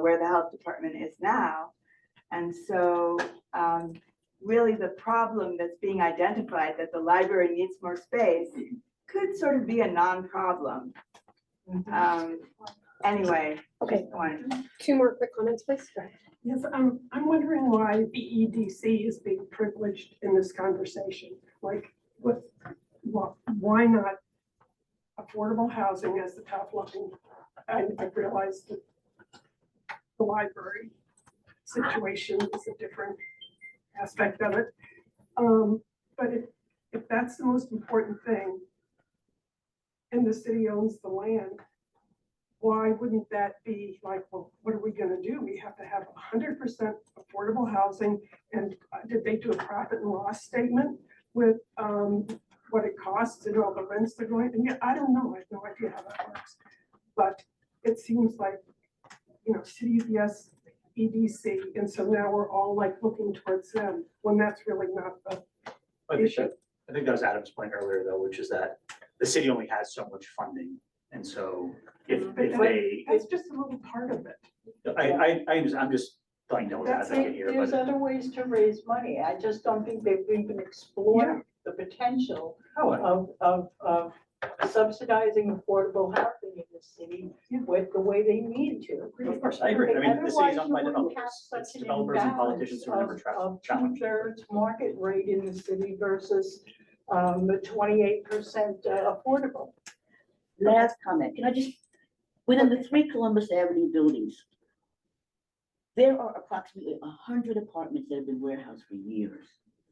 where the health department is now. And so really the problem that's being identified, that the library needs more space, could sort of be a non-problem. Anyway. Okay. just one. 2 more quick comments, please. Go ahead. Yes, I'm wondering why the EDC is being privileged in this conversation. Like, why not affordable housing as the top looking? I realize that the library situation is a different aspect of it. But if that's the most important thing, and the city owns the land, why wouldn't that be like, well, what are we gonna do? We have to have 100% affordable housing. And did they do a profit and loss statement with what it costs and all the rents they're going? And yeah, I don't know, I have no idea how that works. But it seems like, cities, yes, EDC, and so now we're all like looking towards them, when that's really not the issue. I think that was Adam's point earlier, though, which is that the city only has so much funding. And so if they, That's just a little part of it. I'm just playing devil's advocate here, There's but other ways to raise money. I just don't think they've even explored the potential of subsidizing affordable housing in the city with the way they need to. of course, I agree. I mean, the city's owned by Otherwise, you wouldn't have developers. It's such an developers and imbalance politicians who are never of challenged. 2/3 market rate in the city versus the 28% affordable. Last comment, can I just, within the 3 Columbus Avenue buildings, there are approximately 100 apartments that have been warehoused for years.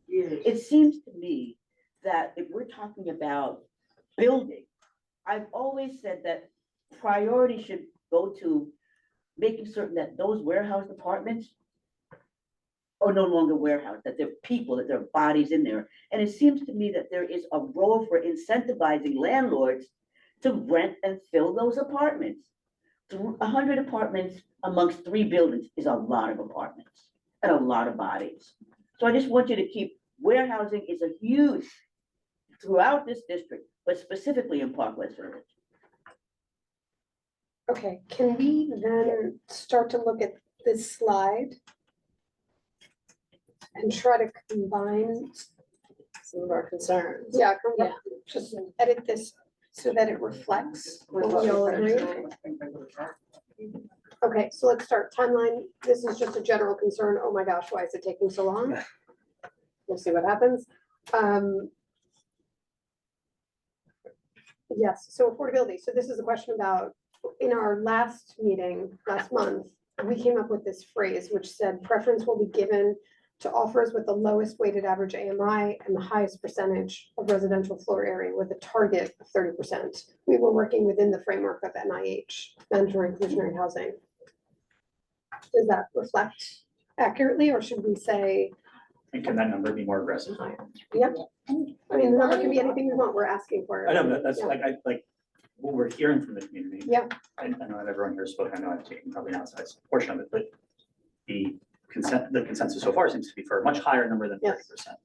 It seems to me that if we're talking about building, I've always said that priority should go to making certain that those warehouse apartments are no longer warehouse, that there are people, that there are bodies in there. And it seems to me that there is a role for incentivizing landlords to rent and fill those apartments. 100 apartments amongst 3 buildings is a lot of apartments and a lot of bodies. So I just want you to keep, warehousing is a huge throughout this district, but specifically in Park West Village. Okay, can we then start to look at this slide and try to combine, Some of our concerns. yeah, Yeah. just edit this so that it reflects what we all agree. Okay, so let's start timeline. This is just a general concern. Oh my gosh, why is it taking so long? We'll see what happens. Yes, so affordability. So this is a question about, in our last meeting, last month, we came up with this phrase which said preference will be given to offers with the lowest weighted average AMI and the highest percentage of residential floor area with a target of 30%. We were working within the framework of NIH, mandatory inclusionary housing. Does that reflect accurately, or should we say, And can that number be more aggressive? yep? I mean, the number can be anything we want, we're asking for. I know, but that's Yeah. like what we're hearing from the community. Yeah. I know that everyone here spoke, I know I've taken probably an outsized portion of it, but the consensus so far seems to be for a much higher number than 30%.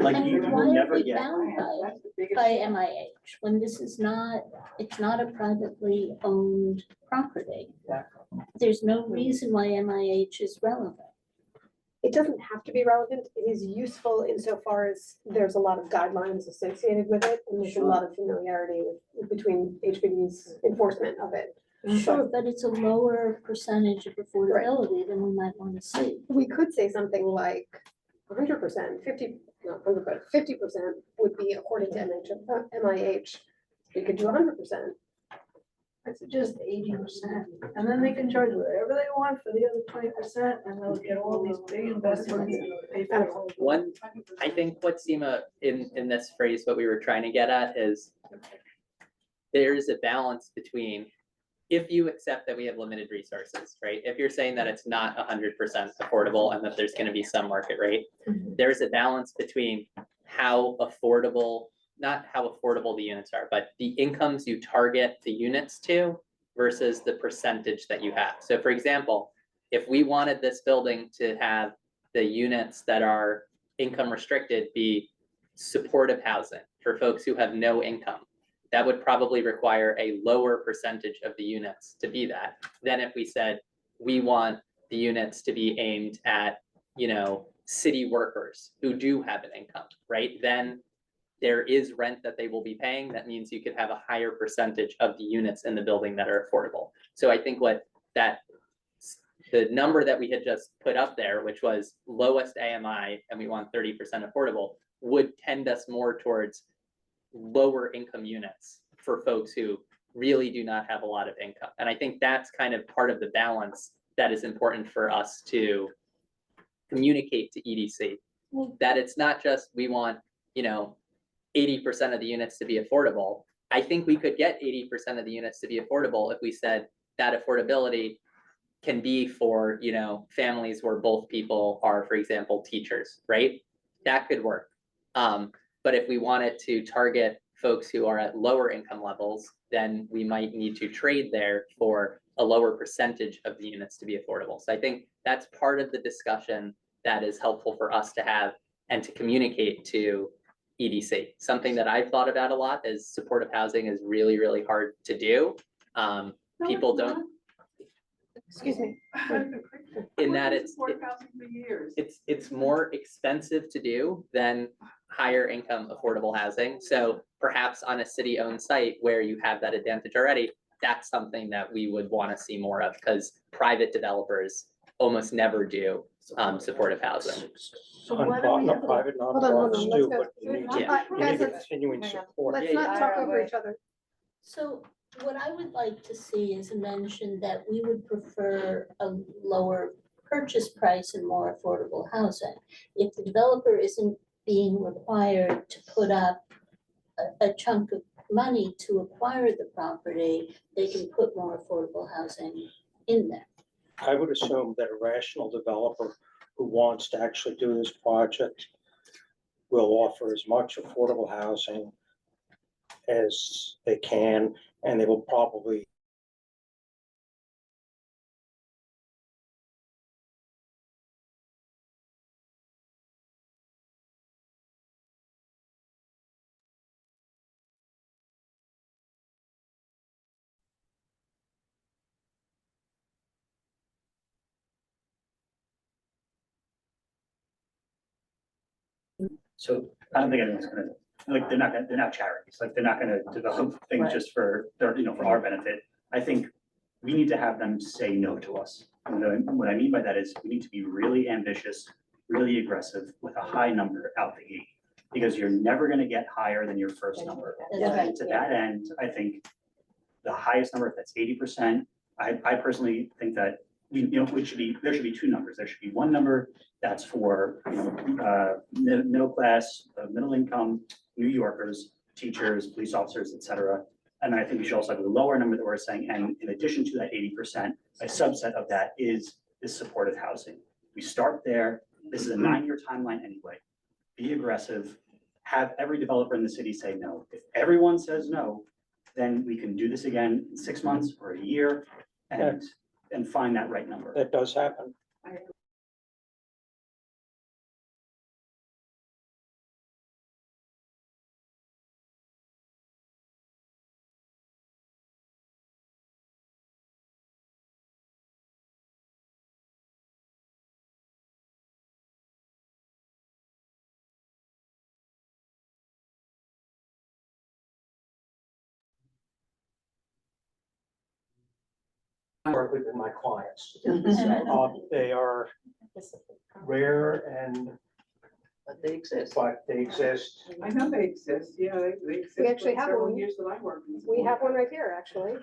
Like you And why will are never we get. bound by MIH when this is not, it's not a privately owned property? There's no reason why MIH is relevant. It doesn't have to be relevant. It is useful insofar as there's a lot of guidelines associated with it, and there's a lot of familiarity between HPD's enforcement of it. Sure, but it's a lower percentage of affordability than we might want to see. We could say something like 100%, 50% would be according to MIH. We could do 100%. I suggest 80%, and then they can charge whatever they want for the other 20%, and they'll get all these big investments. And pay for the whole- One, I think what Seema in this phrase, what we were trying to get at is there's a balance between if you accept that we have limited resources, right? If you're saying that it's not 100% affordable and that there's gonna be some market rate, there's a balance between how affordable, not how affordable the units are, but the incomes you target the units to versus the percentage that you have. So for example, if we wanted this building to have the units that are income restricted be supportive housing for folks who have no income, that would probably require a lower percentage of the units to be that than if we said, we want the units to be aimed at, city workers who do have an income, right? Then there is rent that they will be paying. That means you could have a higher percentage of the units in the building that are affordable. So I think the number that we had just put up there, which was lowest AMI, and we want 30% affordable, would tend us more towards lower income units for folks who really do not have a lot of income. And I think that's kind of part of the balance that is important for us to communicate to EDC. That it's not just, we want, 80% of the units to be affordable. I think we could get 80% of the units to be affordable if we said that affordability can be for, families where both people are, for example, teachers, right? That could work. But if we wanted to target folks who are at lower income levels, then we might need to trade there for a lower percentage of the units to be affordable. So I think that's part of the discussion that is helpful for us to have and to communicate to EDC. Something that I've thought about a lot is supportive housing is really, really hard to do. People don't. Excuse me. In that Supportive housing for years. it's more expensive to do than higher income affordable housing. So perhaps on a city-owned site where you have that advantage already, that's something that we would want to see more of, because private developers almost never do supportive housing. So not private, not Hold on, ours let's too, go. but you need Yeah. you need continuing support. Let's not talk over each other. So what I would like to see is a mention that we would prefer a lower purchase price and more affordable housing. If the developer isn't being required to put up a chunk of money to acquire the property, they can put more affordable housing in there. I would assume that a rational developer who wants to actually do this project will offer as much affordable housing as they can, and they will probably So I don't think anyone's gonna, like, they're not charities, like, they're not gonna develop things Right. just for their, for our benefit. I think we need to have them say no to us. And what I mean by that is we need to be really ambitious, really aggressive with a high number out the gate. Because you're never gonna get higher than your first number. That's right, And to that end, I think the highest number, if that's 80%, I personally think that there should be two numbers. There should be one number that's for, middle class, middle income, New Yorkers, teachers, police officers, et cetera. And I think we should also have a lower number that we're saying, and in addition to that 80%, a subset of that is this supportive housing. We start there. This is a 9-year timeline anyway. Be aggressive, have every developer in the city say no. If everyone says no, then we can do this again in 6 months or a year and find that right number. That does happen. I work with my clients. They are rare and, But they exist. but they exist. I know they exist, yeah, they exist. We actually for have several one. Years that I worked. in this We board. have one right here, actually.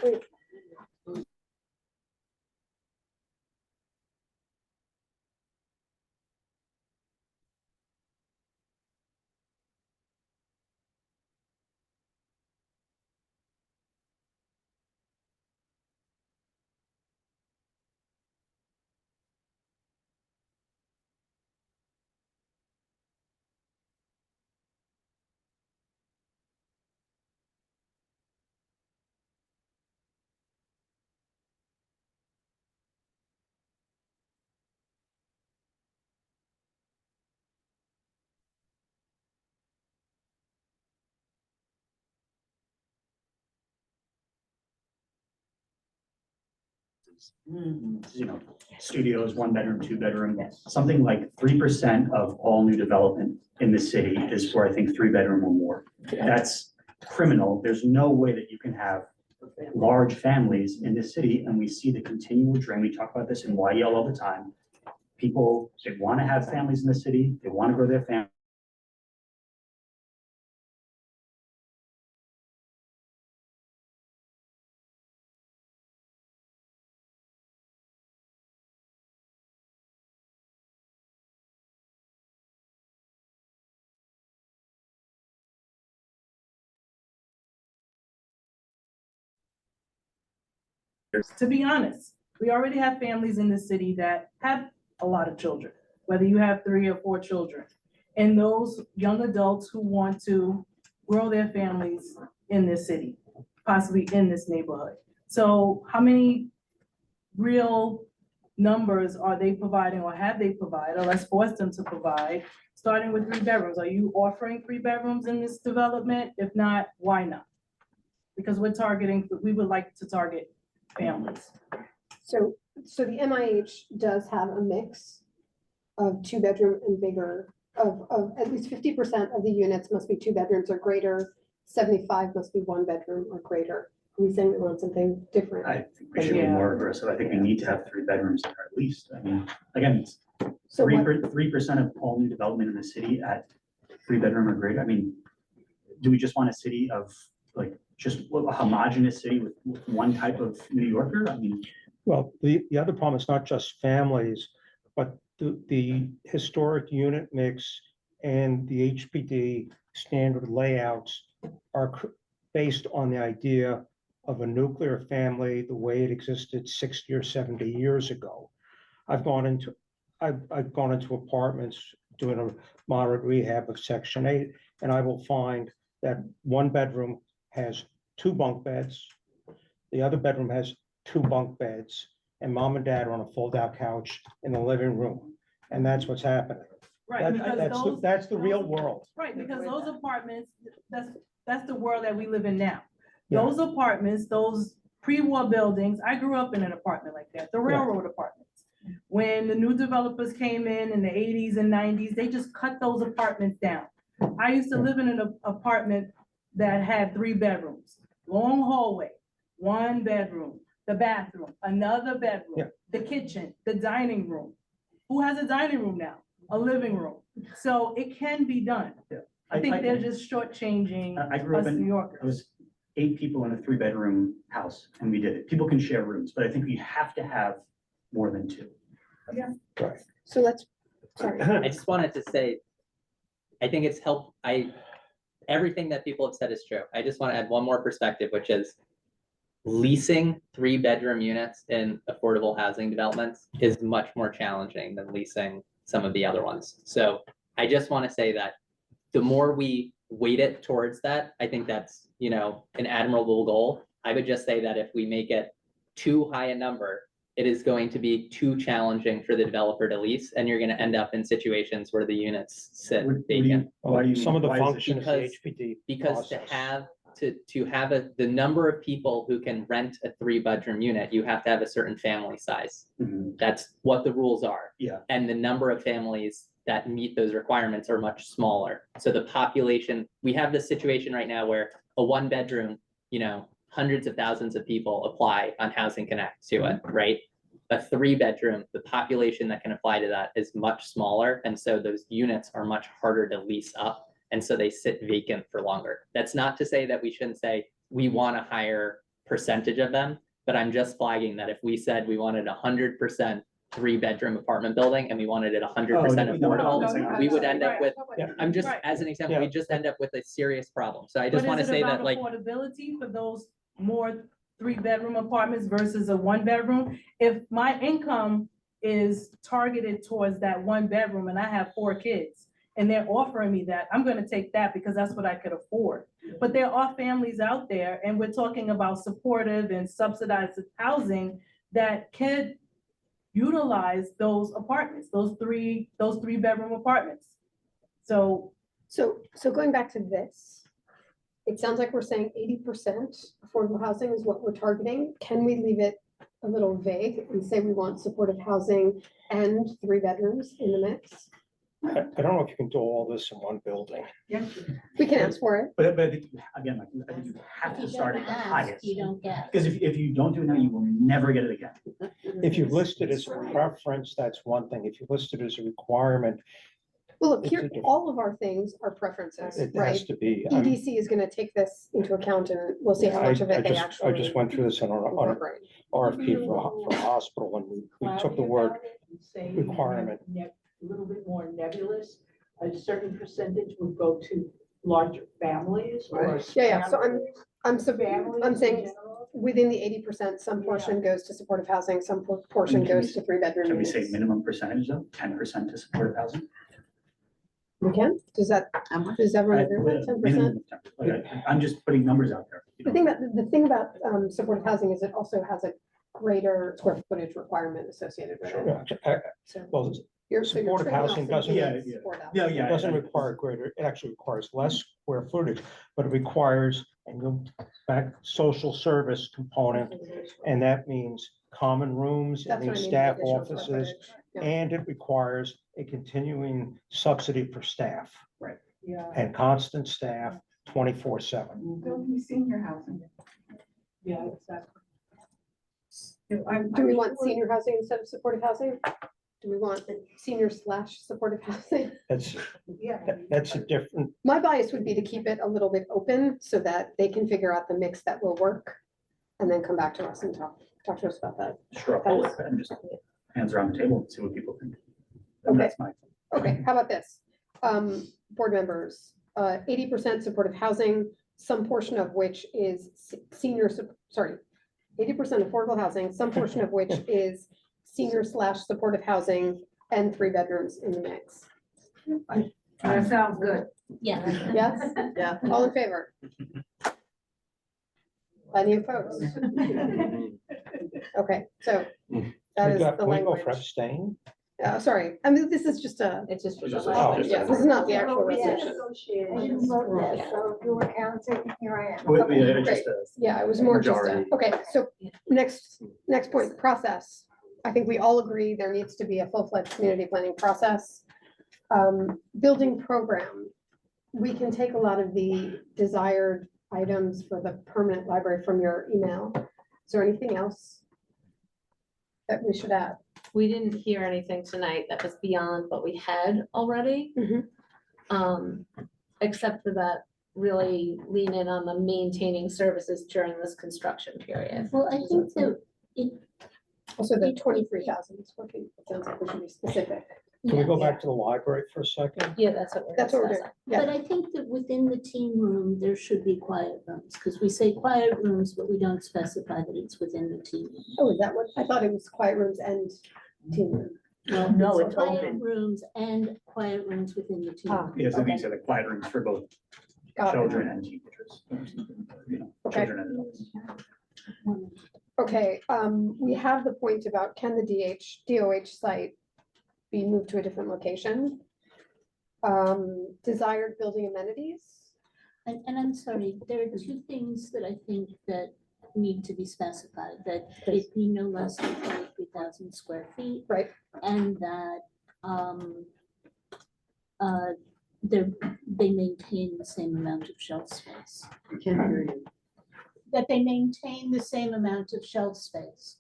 We- Studios, 1 bedroom, 2 bedroom, something like 3% of all new development in the city is for, I think, 3 bedroom or more. That's criminal. There's no way that you can have large families in this city, and we see the continual drain. We talk about this in YEL all the time. People, they want to have families in the city, they want to grow their family. To be honest, we already have families in the city that have a lot of children, whether you have 3 or 4 children. And those young adults who want to grow their families in this city, possibly in this neighborhood. So how many real numbers are they providing or have they provided, or let's force them to provide, starting with 3 bedrooms? Are you offering 3 bedrooms in this development? If not, why not? Because we would like to target families. So the MIH does have a mix of 2-bedroom and bigger, of at least 50% of the units must be 2 bedrooms or greater, 75 must be 1 bedroom or greater. Are we saying we want something different? I think we should be more aggressive. I think we need to have 3 bedrooms there at least. I mean, again, So what- 3% of all new development in the city at 3 bedroom or greater. I mean, do we just want a city of like, just a homogeneous city with one type of New Yorker? I mean. Well, the other problem is not just families, but the historic unit mix and the HPD standard layouts are based on the idea of a nuclear family, the way it existed 60 or 70 years ago. I've gone into apartments doing a moderate rehab of Section 8, and I will find that 1 bedroom has 2 bunk beds. The other bedroom has 2 bunk beds, and mom and dad are on a fold-out couch in the living room. And that's what's happening. Right, because That's the real world. Right, because those apartments, that's the world that we live in now. Yeah. Those apartments, those pre-war buildings, I grew up in an apartment like that, the railroad apartments. When the new developers came in the 80s and 90s, they just cut those apartments down. I used to live in an apartment that had 3 bedrooms, long hallway, 1 bedroom, the bathroom, another bedroom, the kitchen, the dining room. Who has a dining room now? A living room. So it can be done. I think they're just shortchanging I grew up us New in, Yorkers. it was 8 people in a 3-bedroom house and we did it. People can share rooms, but I think we have to have more than 2. Yeah. Right. So let's, sorry. I just wanted to say, I think it's everything that people have said is true. I just want to add one more perspective, which is leasing 3-bedroom units in affordable housing developments is much more challenging than leasing some of the other ones. So I just want to say that the more we weight it towards that, I think that's, an admirable goal. I would just say that if we make it too high a number, it is going to be too challenging for the developer to lease, and you're going to end up in situations where the units sit vacant. Some of the function is the HPD. Because process. to have the number of people who can rent a 3-bedroom unit, you have to have a certain family size. That's what the rules are. Yeah. And the number of families that meet those requirements are much smaller. So the population, we have this situation right now where a 1-bedroom, hundreds of thousands of people apply on Housing Connect to it, right? A 3-bedroom, the population that can apply to that is much smaller. And so those units are much harder to lease up. And so they sit vacant for longer. That's not to say that we shouldn't say we want a higher percentage of them, but I'm just flagging that if we said we wanted 100% 3-bedroom apartment building and we wanted it 100% affordable, we would end up with, I'm just, as an example, we just end up with a serious problem. So I just want to say that, like, affordability for those more 3-bedroom apartments versus a 1-bedroom. If my income is targeted towards that 1-bedroom and I have 4 kids and they're offering me that, I'm going to take that because that's what I could afford. But there are families out there, and we're talking about supportive and subsidized housing that could utilize those apartments, those 3-bedroom apartments. So going back to this, it sounds like we're saying 80% affordable housing is what we're targeting. Can we leave it a little vague and say we want supportive housing and 3 bedrooms in the mix? I don't know if you can do all this in one building. We can ask for it. But I think, again, I think you have to start at the highest. You don't get. Because if you don't do it now, you will never get it again. If you list it as a preference, that's one thing. If you list it as a requirement, Well, look, It's here, a different- all of our things are preferences, it right? has to be. EDC is gonna take this into account and we'll see how much of it they I actually just went through this on an incorporate. RFP for a hospital, and we took the word Say requirement. A little bit more nebulous, a certain percentage would go to larger families or. Yeah, so I'm Families I'm in saying general? within the 80%, some portion goes to supportive housing, some portion Can we- goes to 3-bedroom Can we say units. minimum percentage though, 10% to supportive housing? We can, does everyone agree with 10%? Minimum of 10%. Like, I'm just putting numbers out there. The thing about supportive housing is it also has a greater square footage requirement associated with it. So Well, you're supportive trading off housing the doesn't. needs for that. It doesn't require greater, it actually requires less square footage, but it requires, and go back, social service component. And that means common rooms, it That's what I means mean, staff additional square offices, footage. Yeah. and it requires a continuing subsidy for staff. Right. Yeah. And constant staff 24/7. There'll be senior housing. Yeah, exactly. Do we want senior housing instead of supportive housing? Do we want senior/supportive housing? That's, Yeah. that's a different, My bias would be to keep it a little bit open so that they can figure out the mix that will work and then come back to us and talk to us about that. Sure, I'll pull it and just hands around the table and see what people think. And Okay. that's my. Okay, how about this? Board members, 80% supportive housing, some portion of which is 80% affordable housing, some portion of which is senior/supportive housing and 3 bedrooms in the mix. That sounds good. Yeah. Yes? Yeah. All in favor? Any opposed? Okay, so that is the we go for language. abstain? Sorry, I mean, this is just It's just. for the Just- language. yeah, this is not the actual Yeah. resolution. I didn't vote yes, so if you were counting, here I am. Wait, it's just Yeah, it was more just, Majority. okay, so next point, process. I think we all agree there needs to be a full-fledged community planning process. Building program, we can take a lot of the desired items for the permanent library from your email. Is there anything else that we should add? We didn't hear anything tonight that was beyond what we had already. Except for that, really lean in on the maintaining services during this construction period. Well, I think that it, Also, the 23,000 is working, it sounds like we should be specific. Can we go Yeah. back to the library for a second? Yeah, that's what we're That's what we're discussing. doing, but yeah. I think that within the team room, there should be quiet rooms, because we say quiet rooms, but we don't specify that it's within the team room. Oh, is that what, I thought it was quiet rooms and team room. Well, No, it's it's quiet open. rooms and quiet rooms within the team. Ah, room. Yeah, so Okay. these are the quiet rooms for both Got it. children and teenagers. You know, Okay. children and adults. Okay, we have the point about can the DOH site be moved to a different location? Desired building amenities? And I'm sorry, there are two things that I think that need to be specified, that it be no less than 23,000 square feet. Right. And that, they maintain the same amount of shelf space. I can't hear you. That they maintain the same amount of shelf space.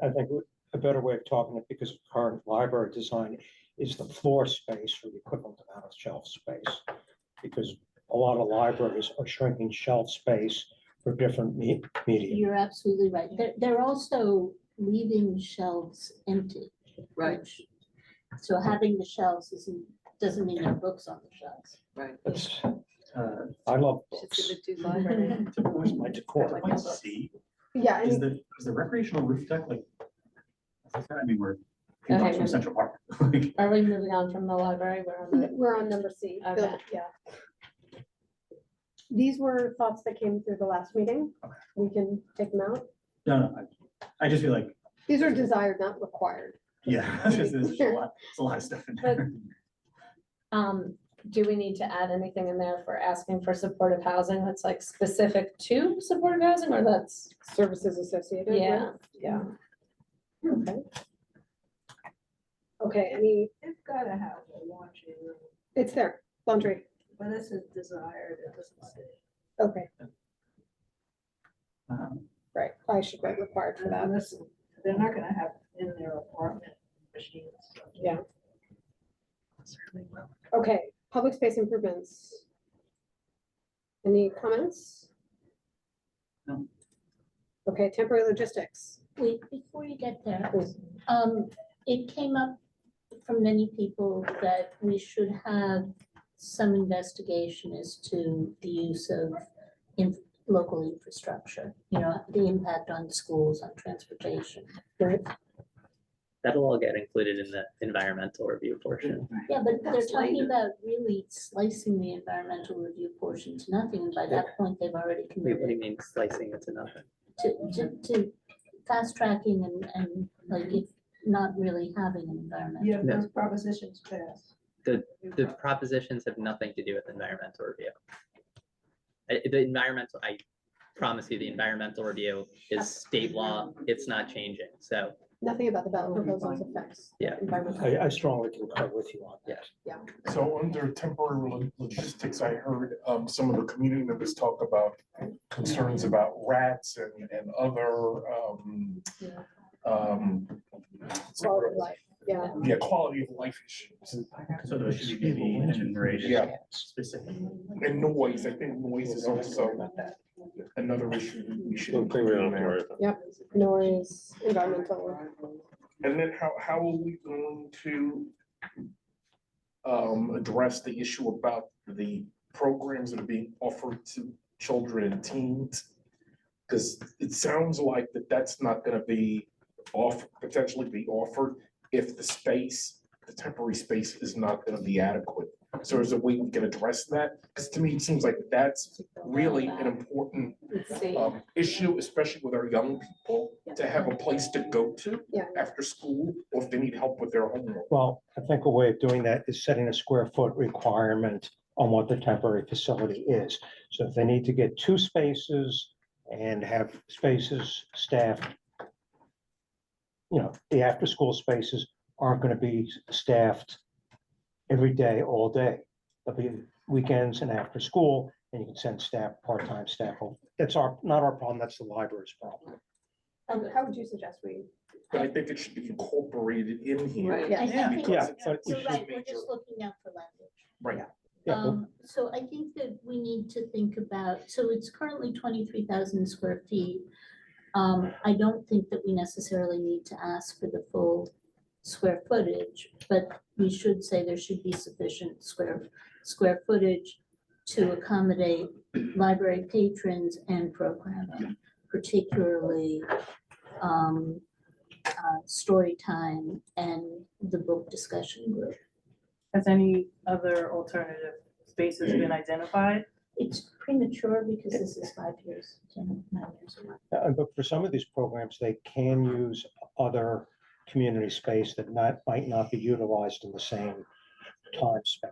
I think a better way of talking it, because of current library design, is the floor space for the equivalent amount of shelf space. Because a lot of libraries are shrinking shelf space for different media. You're absolutely right. They're also leaving shelves empty. Right. which- So having the shelves doesn't mean there are books on the shelves. Right. That's, I love Should books. see the two library. Where's my decor? Let's see, Yeah, is and the recreational roof deck like? I mean, we're Okay, from maybe. Central Park. Like, Are we moving on from the library? We're on the, we're on number C. Okay. Yeah. These were thoughts that came through the last meeting. We can take them out. No, I just feel like, These are desired, not required. yeah, there's just a lot of stuff in there. do we need to add anything in there for asking for supportive housing that's like specific to supportive housing, or that's, Services associated with. yeah, Yeah. Okay. Okay, any, They've gotta have a laundry room, it's there, laundry. but this is desired, it doesn't say. Okay, Um, right. I should write required for that. And listen, they're not gonna have in their apartment machines. Yeah. Okay, public space improvements. Any comments? No. Okay, temporary logistics. Wait, before you get there, Please. it came up from many people that we should have some investigation as to the use of local infrastructure, you know, the impact on schools, on transportation. Right. That'll all get included in the environmental review portion. Yeah, but they're That's talking later. about really slicing the environmental review portion to nothing, and by that point, they've already Wait, what do you committed mean slicing it to nothing? to fast tracking and like if not really having an environmental. Yeah, No. those propositions passed. The propositions have nothing to do with environmental review. The environmental, I promise you, the environmental review is state law. It's not changing. So Nothing about the ballot proposals affects. Yeah. environmental. I strongly concur with you on that. So under temporary logistics, I heard some of the community members talk about concerns about rats and other Quality of life, yeah. quality of life issues. So those should be maybe enumerated Yeah. specifically. And noise, I think noise is also another issue we should. Yep, noise, environmental. And then how are we going to address the issue about the programs that are being offered to children and teens? Because it sounds like that's not gonna be potentially be offered if the temporary space is not gonna be adequate. So is there a way we can address that? Because to me, it seems like that's really an important see, issue, especially with our young people, to have a place to go to Yeah. after school, or if they need help with their homework. Well, I think a way of doing that is setting a square foot requirement on what the temporary facility is. So if they need to get 2 spaces and have spaces staffed. You know, the after-school spaces aren't gonna be staffed every day, all day. There'll be weekends and after school, and you can send staff, part-time staff home. That's not our problem, that's the library's problem. How would you suggest we? But I think it should be incorporated in here. I think because Yeah, it's but we So should- right, we're just looking out for language. Right. Yeah, but- So I think that we need to think about, so it's currently 23,000 square feet. I don't think that we necessarily need to ask for the full square footage, but we should say there should be sufficient square footage to accommodate library patrons and programming, particularly story time and the book discussion group. Has any other alternative spaces been identified? It's premature because this is 5 years, 9 years away. But for some of these programs, they can use other community space that might not be utilized in the same time span.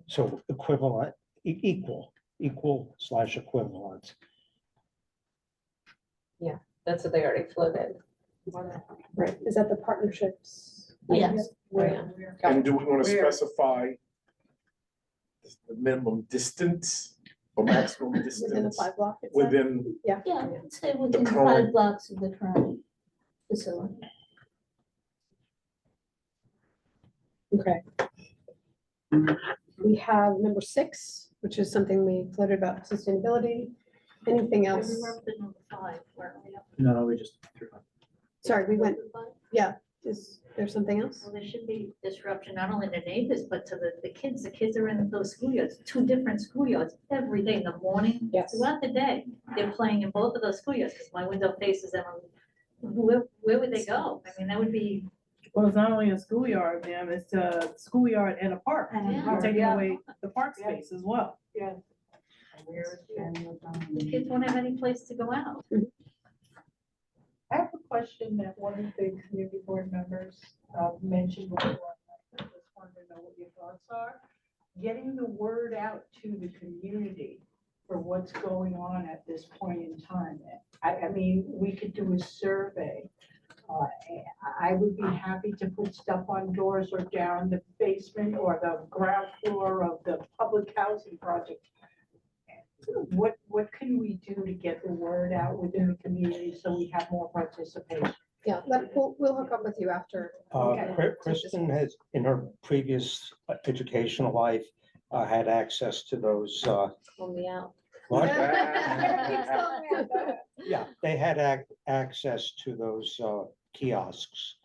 So equivalent, equal/equivalent. That's what they already floated. Right, is that the partnerships? Yes. And do we want to specify the minimum distance or maximum Within a distance 5 block? it said? within? Yeah, I'd say within current- 5 blocks of the current facility. Okay. We have number 6, which is something we floated about sustainability. Anything else? We were up to number 5, weren't we? No, we just. Sorry, we went, yeah, is there something else? Well, there should be disruption, not only to neighbors, but to the kids. The kids are in those schoolyards, 2 different schoolyards every day in the morning. Yes. Throughout the day, they're playing in both of those schoolyards, because my window faces them. Where would they go? I mean, that would be. Well, it's not only a schoolyard, ma'am, it's a schoolyard and a park. Yeah. We're taking Yeah. away the park space as well. Yeah. The kids won't have any place to go out. I have a question that one of the community board members mentioned before. I just wanted to know what your thoughts are. Getting the word out to the community for what's going on at this point in time. I mean, we could do a survey. I would be happy to put stuff on doors or down the basement or the ground floor of the public housing project. What can we do to get the word out within the community so we have more participation? Yeah, we'll hook up with you after. Kristen has, in her previous educational life, had access to those. Call me out. What? Yeah, they had access to those kiosks.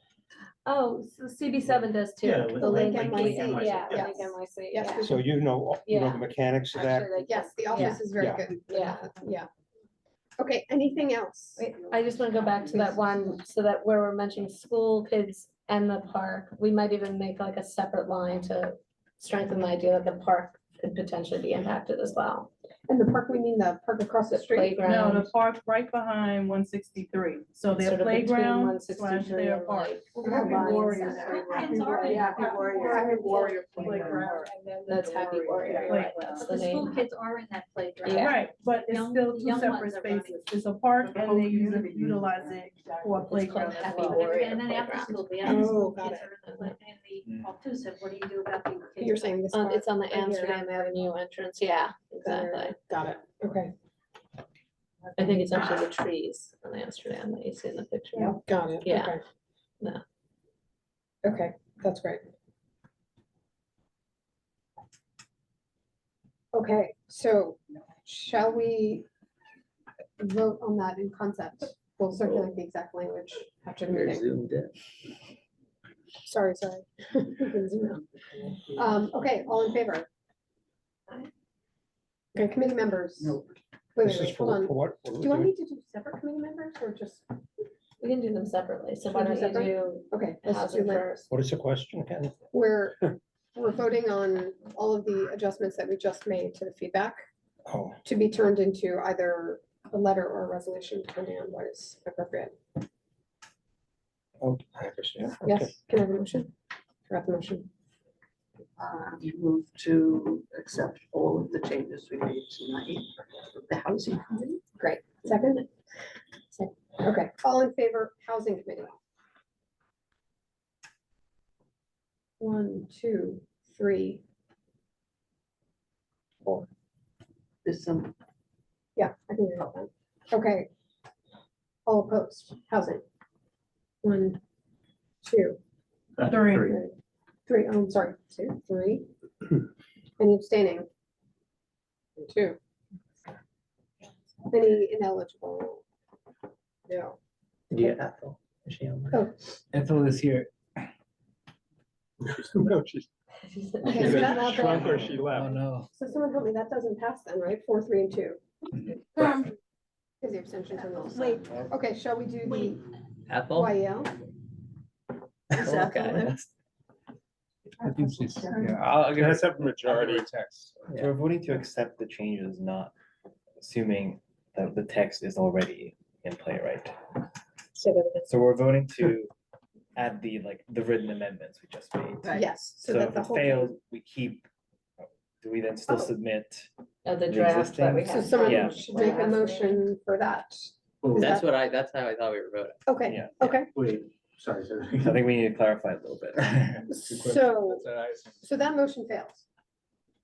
Oh, so CB7 does too. Yeah, with The link Link NYC, NYC, yeah, yes. Link NYC, Yes, yeah. we So you know the Yeah. mechanics of that. Actually, they Yes, the office is very Yeah. good. Yeah. Yeah. Okay, anything else? Wait, I just want to go back to that one, so that where we're mentioning school kids and the park, we might even make like a separate line to strengthen the idea that the park could potentially be impacted as well. And the park, we mean the park across the street? No, Playground. the park right behind 163. So It's their sort of between playground / 163 their and park. like Happy Lions Warriors. Center. Happy Warrior playground. That's Happy Warrior, right, that's the The school name. kids are in that playground. Yeah. Right, but it's Young- still 2 young separate ones are running. spaces. It's a park The and whole they community utilize it for a It's playground called as Happy well. Warrior And then after Playground. school, the after Oh, school got kids it. are in the park too, so what do you do about the kids? You're saying this part? It's on the right here. Amsterdam Avenue entrance, yeah, exactly. Got it, okay, I think it's actually the trees on Amsterdam that you see in the picture. Yep. got it. Yeah. Okay. No. Okay, that's great. Okay, so shall we vote on that in concept? We'll circulate the exact language after the meeting. Zoomed in. Sorry. We can zoom out. Okay, all in favor? Okay, committee members. No. Wait, This is hold on. for what? Do you want me to do separate committee members or just? We can do them separately, so Should why we don't do you separate? do Okay, let's do housing that. first? What is the question again? We're voting on all of the adjustments that we just made to the feedback Oh, to be turned into either a letter or a resolution, depending on what is appropriate. okay, I understand. Okay. Yes, can I have a motion? Forgot the motion. Move to accept all of the changes we made tonight. The housing committee. Great. Second? Okay, all in favor, housing committee? 1, 2, 3, 4. There's some, Yeah, I think we got that. Okay. All opposed, housing. 1, 2, Three. 3, oh, I'm sorry, 2, 3. Any abstaining? 2. Any ineligible? No. Yeah, Ethel. Is she on there? Oh. Ethel is here. No, she's Okay, so that not shrunk there. or she left. Oh, no. So someone told me that doesn't pass then, right? 4, 3, and 2. Because the abstentions are those. Wait. Okay, shall we do the Ethel? YEL? Is that Okay, there? that's- I think she's, yeah, I'll give have her a majority. text. So we're voting to accept the changes, not assuming that the text is already in play, right? So we're voting to add the, like, the written amendments we just made. Right. Yes. So that if the it whole fails, we keep, do we then still Oh. submit? Of the The draft that we existing? So have. Yeah. someone should make a motion for that. Is That's that- that's how I thought we were voting. Okay, Yeah. okay. Wait, sorry, sorry. I think we need to clarify a little bit. So, That's what I assumed. so that motion fails.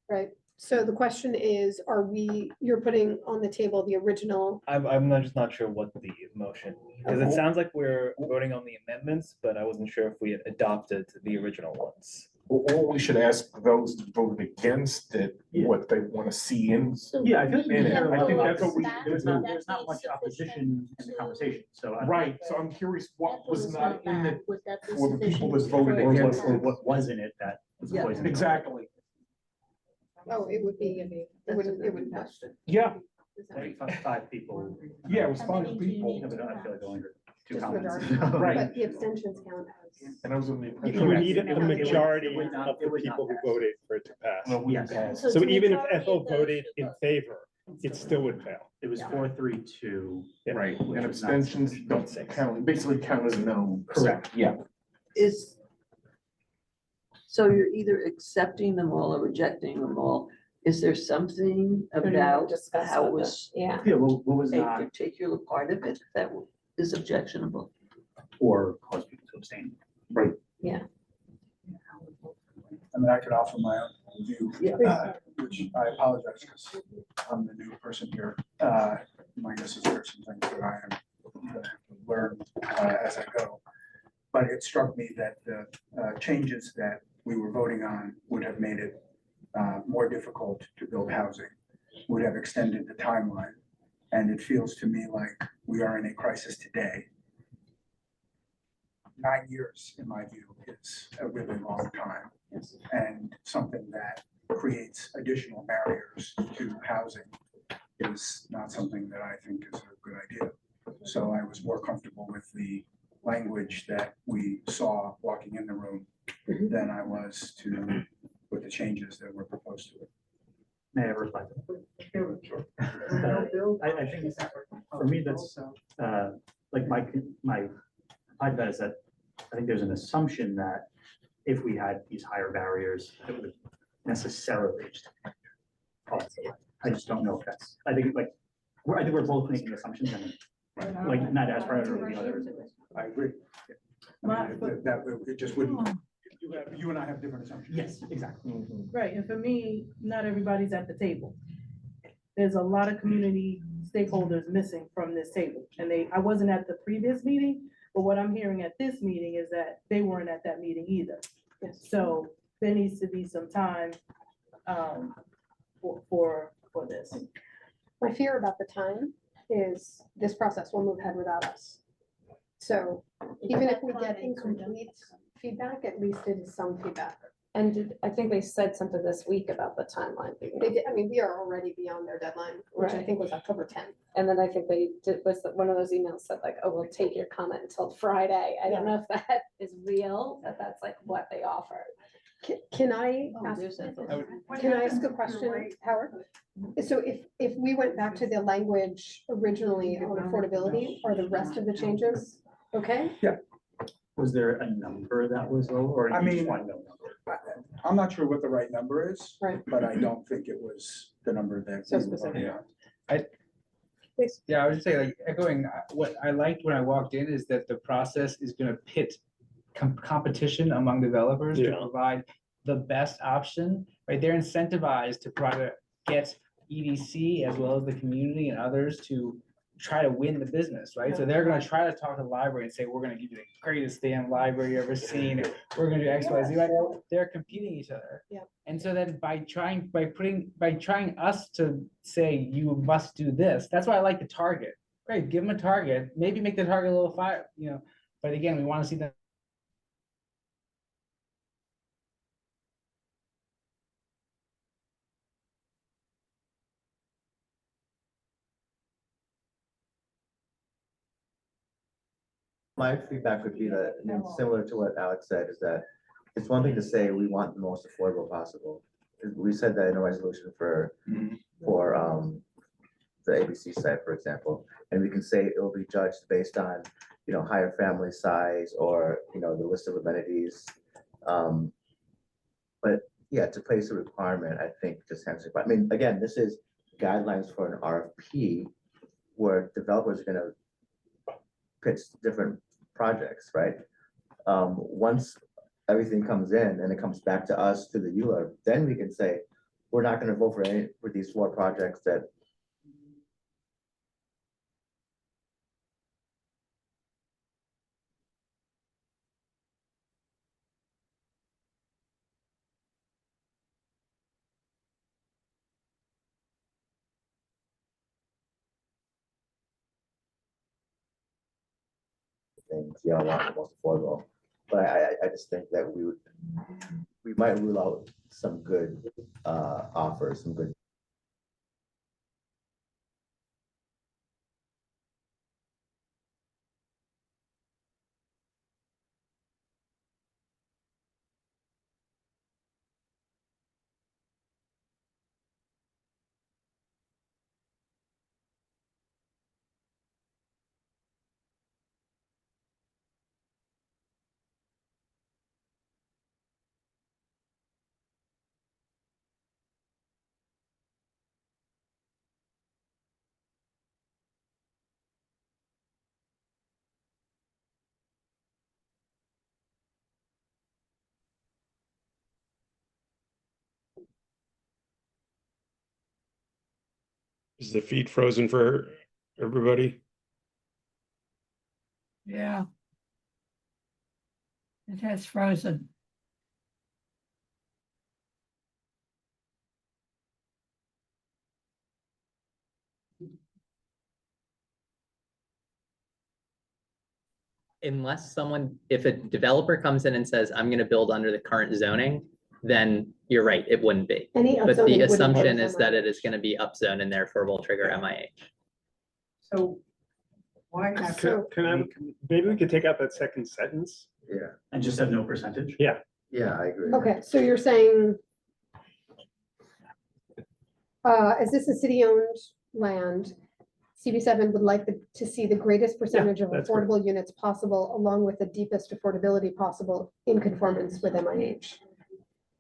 Right? So the question is, you're putting on the table the original, I'm not, just not sure what the motion, because it sounds like we're voting on the amendments, but I wasn't sure if we had adopted the original ones. Or we should ask those that voted against it, what they want to see in. Yeah, I think, In it. I think that's what we, That- there's that not needs much opposition in the conversation, so. I- Right, so I'm curious what was not in it Would that be for the people that sufficient voted for- Or against what, or it. what was in it that was Yeah. poison. Exactly, oh, it would be, it would pass. yeah, Like five people. yeah, it was How five many do you people, need? No, but I feel like only heard two Just comments. majority. Right. But the abstentions count as. and I was in the You impression. would need a It would- majority it would not- of it the would not people who pass. voted for it to pass. Well, we Yes. passed. So So it's a even if majority Ethel of those voted who in vote. favor, it still would fail. It was 4-3-2. Right, which and is not- abstentions don't count, basically count as no. Correct. Yeah. is, so you're either accepting them all or rejecting them all. Is there something about Discuss how it what the- was Yeah. Yeah, well, what was a not, particular part of it that is objectionable? or cause people to abstain. Right. I mean, I could offer my own view, which I apologize because I'm the new person here. My guess is there are some things that I am gonna have to learn as I go. But it struck me that the changes that we were voting on would have made it more difficult to build housing, would have extended the timeline. And it feels to me like we are in a crisis today. 9 years, in my view, is a really long time. And something that creates additional barriers to housing is not something that I think is a good idea. So I was more comfortable with the language that we saw walking in the room than I was with the changes that were proposed to it. May I reply? I think for me, that's, like my, I'd bet is that I think there's an assumption that if we had these higher barriers, it would necessarily just. I just don't know if that's, I think like, I think we're both making assumptions and like not as priority over the others. I agree. I mean, it just wouldn't, you and I have different assumptions. Yes, exactly. Right, and for me, not everybody's at the table. There's a lot of community stakeholders missing from this table, and I wasn't at the previous meeting, but what I'm hearing at this meeting is that they weren't at that meeting either. So there needs to be some time for this. My fear about the time is this process will move ahead without us. So even if we get incomplete feedback, at least it is some feedback. And I think they said something this week about the timeline. They did, I mean, we are already beyond their deadline, which I Right. think was October 10th. And then I think they did, one of those emails said like, oh, we'll take your comment until Friday. I don't know if that is real, but that's like what they offered. Can I ask, can I ask a question, Howard? So if we went back to the language originally on affordability, are the rest of the changes okay? Yeah. Was there a number that was low or I you just mean, want to know? I'm not sure what the right number is, Right. but I don't think it was the number that So we were specific. voting on. please. Yeah, I was just saying, like, echoing, what I liked when I walked in is that the process is gonna pit competition among developers to Yeah. provide the best option, right? They're incentivized to try to get EDC as well as the community and others to try to win the business, right? So they're gonna try to talk to the library and say, we're gonna give you the greatest damn library you've ever seen, and we're gonna do X, Y, Z, right? They're competing each other. Yeah. And so then by trying us to say, you must do this, that's why I like the target. Great, give them a target, maybe make the target a little fire, but again, we wanna see them. My feedback would be that, I mean, similar to what Alex said, is that it's one thing to say we want the most affordable possible. We said that in a resolution for the ABC site, for example, and we can say it will be judged based on, higher family size or, the list of amenities. But yeah, to place a requirement, I think just hamstrings. But I mean, again, this is guidelines for an RFP where developers are gonna pitch different projects, right? Once everything comes in and it comes back to us, to the ULURP, then we can say, we're not gonna vote for these 4 projects that. Things, want the most affordable, but I just think that we might rule out some good offers, some good. Is the feed frozen for everybody? Yeah. It has frozen. If a developer comes in and says, I'm gonna build under the current zoning, then you're right, it wouldn't be. Any But upzoning the wouldn't assumption work is for that mine. it is gonna be upzone and therefore will trigger MIH. So why not? Maybe we could take out that second sentence? Yeah. And just have no percentage? Yeah. Yeah, I agree. Okay, so you're saying, as this is city-owned land, CB7 would like to see the greatest percentage of that's great. affordable units possible, along with the deepest affordability possible in conformance with MIH.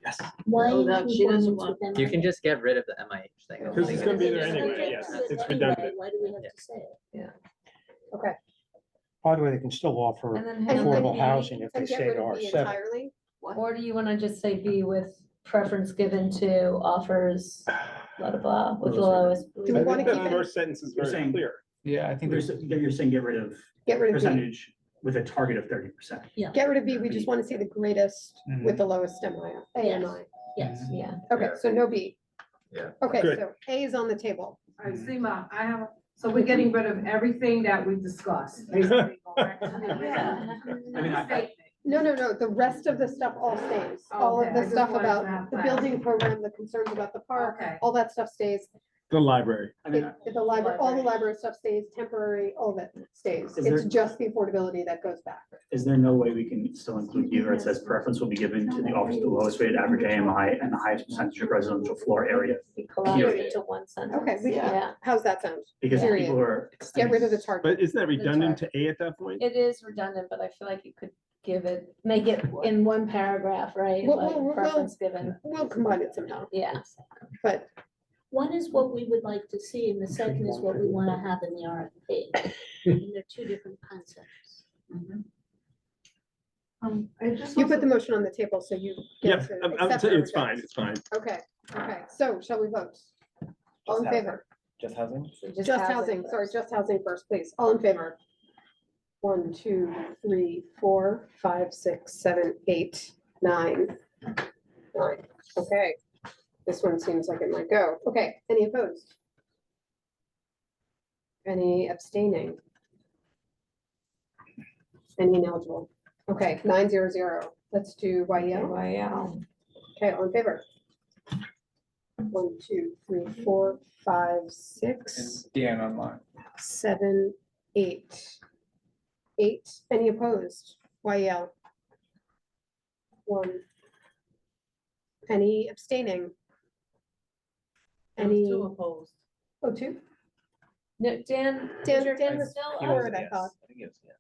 Yes. Why? No, that she doesn't want- You can just get rid of the MIH thing. Because it's gonna be there anyway, yes, it's redundant. Why do we have to say it? Yeah. Okay. By the way, they can still offer And then affordable B, housing if they And get say rid to of B R7. entirely? Or do you want to just say B with preference given to offers, blah, blah, blah, with the lowest? Do we I want think to that keep it? first sentence is You're very saying- clear. Yeah, I think You're saying get rid of Get rid of B. percentage with a target of 30%. Get rid of B, we just want to see the greatest Mhm. with the lowest AMI. Yes, yeah. Okay, so no B. Yeah. Okay, Good. so A is on the table. All right, Seema, so we're getting rid of everything that we discussed. basically, go back to the original statement. No, the rest of the stuff all stays. All Okay, of I the just stuff wanted to about have the clarity. building program, the concerns about the park, Okay. all that stuff stays. The library. I mean, The library, all the library stuff stays, temporary, all of it stays. Is It's there- just the affordability that goes back. is there no way we can still include here where it says preference will be given to the offers with the lowest rated average AMI and the highest percentage of residential floor area? Collapse it Period. into one sentence. Okay, Yeah. how's that sound? Because Period. people who are. Get rid of the target. But isn't that redundant to A at that point? It is redundant, but I feel like you could make it in one paragraph, right? We'll- Like we'll- preference given. We'll combine it somehow, Yeah. but One is what we would like to see, and the second is what we want to have in the RFP. And they're two different concepts. I just. You put the motion on the table, so you Yeah, get to accept it or it's fine, reject. it's fine. Okay, so shall we vote? All in favor? Just housing? Just housing, sorry, just housing first, please. All in favor? 1, 2, 3, 4, 5, 6, 7, 8, 9. 9. Okay. This one seems like it might go. Okay, any opposed? Any abstaining? Any ineligible? Okay, 900. Let's do YEL. YEL. Okay, all in favor? 1, 2, 3, 4, 5, 6, Dan online. 7, 8. 8. Any opposed? YEL. 1. Any abstaining? Any? Two opposed. Oh, 2? No, Dan. Dan was still for it, I thought. I think it was yes.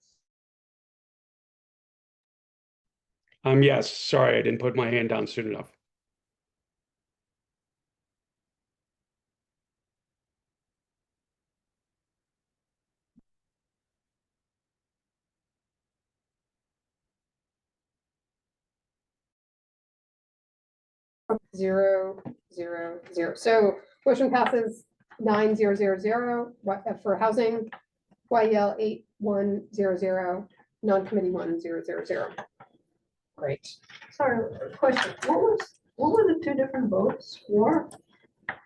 Yes, sorry, I didn't put my hand down soon enough. Zero, zero, zero. So motion passes 9-0-0-0 for housing. YEL 8-1-0-0, non-committee 1-0-0-0. Great. Sorry, question. What were the two different votes for?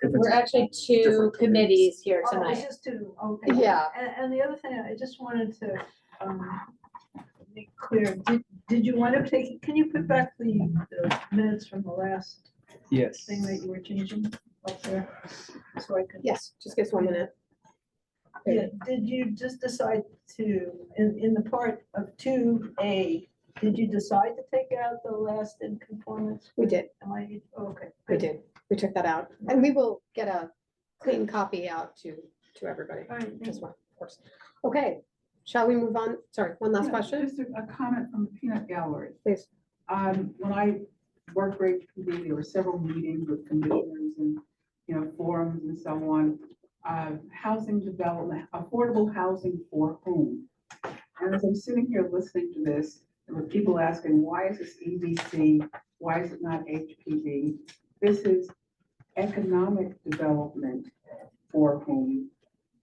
We're actually two committees here Oh, tonight. it's just two, okay. Yeah. And the other thing, I just wanted to make clear, did you want to take, can you put back the minutes from the last Yes. thing that you were changing up there? So I could. Yes, just give us 1 minute. Yeah, did you just decide to, in the part of 2A, did you decide to take out the last in conformance? We did. Okay. We did. We took that out. And we will get a clean copy out to everybody All right, as well, of course. Okay, shall we move on? Sorry, one last Yeah, question, Just a comment from the peanut gallery. please. When I worked for HPD, there were several meetings with commissioners and, forums and so on. Housing development, affordable housing for whom? And as I'm sitting here listening to this, and with people asking, why is this EBC? Why is it not HPD? This is economic development for whom,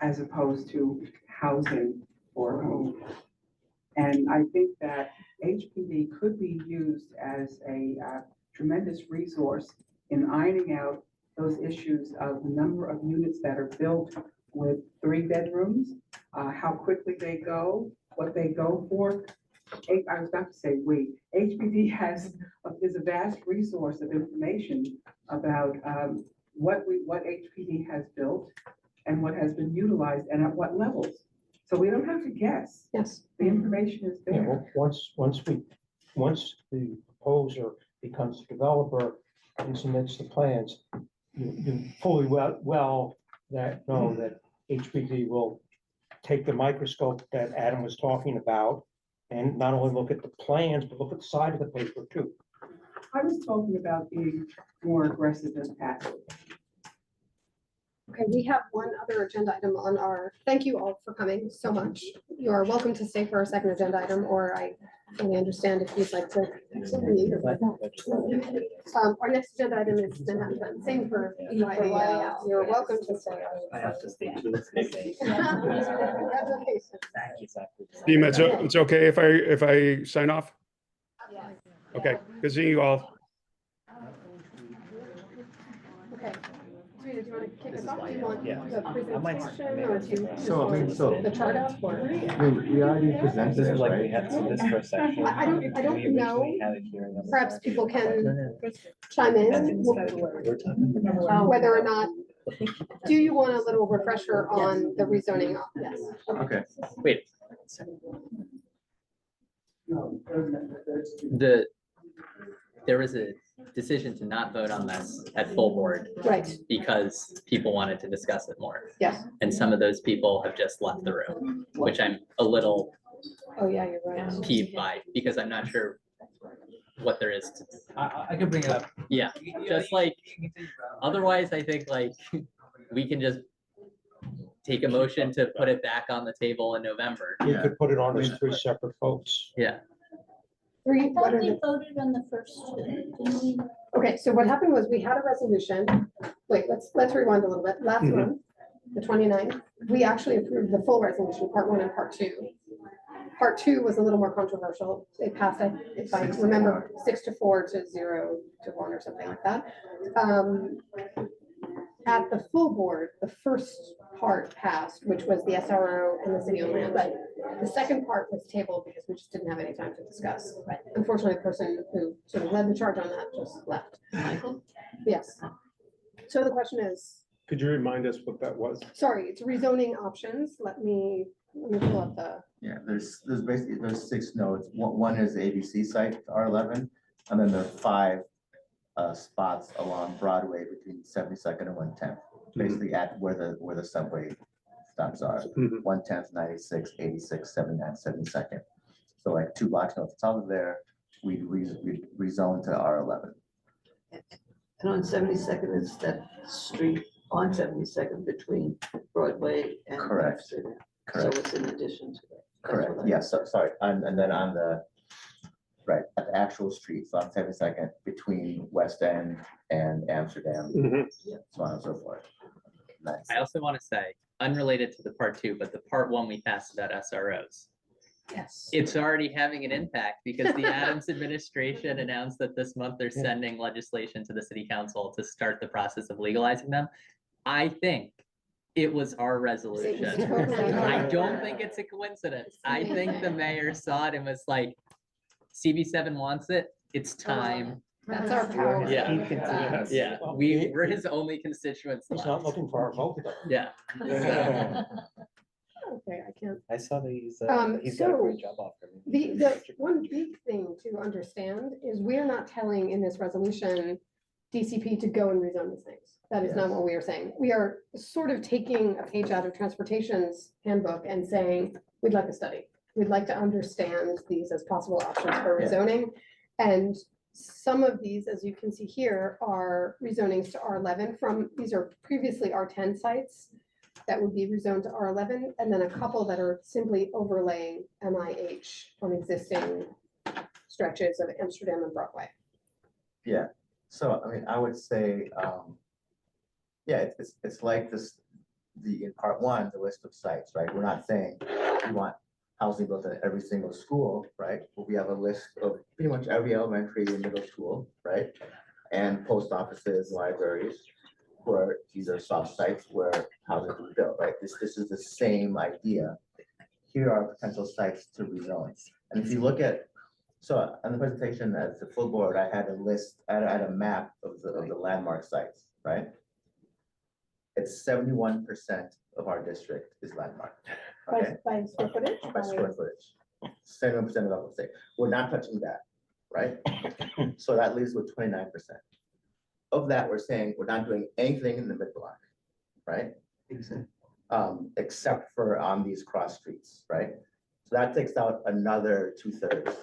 as opposed to housing for whom. And I think that HPD could be used as a tremendous resource in ironing out those issues of the number of units that are built with 3 bedrooms, how quickly they go, what they go for. I was about to say HPD is a vast resource of information about what HPD has built and what has been utilized and at what levels. So we don't have to guess. Yes. The information is Yeah, there. well, once the proposer becomes a developer and submits the plans, you fully well know that HPD will take the microscope that Adam was talking about and not only look at the plans, but look at the side of the paper too. I was talking about being more aggressive than passive. Okay, we have one other agenda item on our, thank you all for coming so much. You are welcome to stay for our second agenda item, or I fully understand if you'd like to leave. Our next agenda item is the same for YEL. You're welcome to stay. I have to stay too. Congratulations. Seema, it's okay if I sign off? Okay, good seeing you all. Okay. Rita, do you want to kick us off? Do you want Yeah. the presentation or do you? So The chart up or? we already presented This it, is like, we right? had, so this first section. I don't we know. originally had a hearing on the Perhaps 5th. people can chime in, whether or not, do you want a little refresher on the rezoning? Yes. Okay. Wait, there was a decision to not vote on this at full board Right, because people wanted to discuss it more. yes. And some of those people have just left the room, which I'm a little Oh, yeah, you're right. peeved by, because I'm not sure what there is to, I can bring it up. yeah, just like, otherwise I think like we can just take a motion to put it back on the table in November. We could put it on as three separate votes. Yeah. Three, I what thought are we the, voted on the first two, didn't we? okay, so what happened was we had a resolution. Wait, let's rewind a little bit. Last month, the 29th, we actually approved the full resolution, part one and part two. Part two was a little more controversial. It passed, if I remember, 6-4 to 0 to 1 or something like that. At the full board, the first part passed, which was the SRO and the city owned land. But the second part was tabled because we just didn't have any time to discuss. Unfortunately, the person who sort of led the charge on that just left. Michael? Yes. So the question is, Could you remind us what that was? sorry, it's rezoning options. Let me pull up the, Yeah, there's basically, there's 6 nodes. One is the ABC site, R11, and then there are 5 spots along Broadway between 72nd and 110th, basically at where the subway stops are. 110th, 96, 86, 79, 72nd. So like 2 blocks north of top of there, we rezone to R11. And on 72nd, it's that street on 72nd between Broadway and. Correct. Webster. Correct. So it's in addition to that. That's Correct, what I- yes, so, sorry, and then on the, right, at the actual street, so on 72nd, between West End and Amsterdam, so on and so forth. Nice. I also want to say, unrelated to the part two, but the part one we passed about SROs. yes. It's already having an impact because the Adams administration announced that this month they're sending legislation to the city council to start the process of legalizing them. I think it was our resolution. I don't think it's a coincidence. I think the mayor saw it and was like, CB7 wants it, it's time. That's our power. Yeah. That's- Yeah, we're his only constituents He's not left. looking for our vote though. Yeah. Okay, I can't. I saw that he's got a so great job offer. The one big thing to understand is we're not telling in this resolution DCP to go and rezone these things. That is not what we are saying. We are sort of taking a page out of transportation's handbook and saying, we'd like a study. We'd like to understand these as possible options for rezoning. And some of these, as you can see here, are rezonings to R11 from, these are previously R10 sites that would be rezoned to R11, and then a couple that are simply overlaying MIH on existing stretches of Amsterdam and Broadway. Yeah, so, I mean, I would say, yeah, it's like this, in part one, the list of sites, right? We're not saying we want housing built at every single school, right? But we have a list of pretty much every elementary and middle school, right? And post offices, libraries, where these are soft sites where housing will be built, right? This is the same idea. Here are potential sites to rezone. And if you look at, so on the presentation at the full board, I had a list, I had a map of the landmark sites, right? It's 71% of our district is landmark. Okay, By square footage? by square footage. 71% of the whole state. We're not touching that, right? So that leaves with 29%. Of that, we're saying we're not doing anything in the mid block, right? Except for on these cross streets, right? So that takes out another 2/3.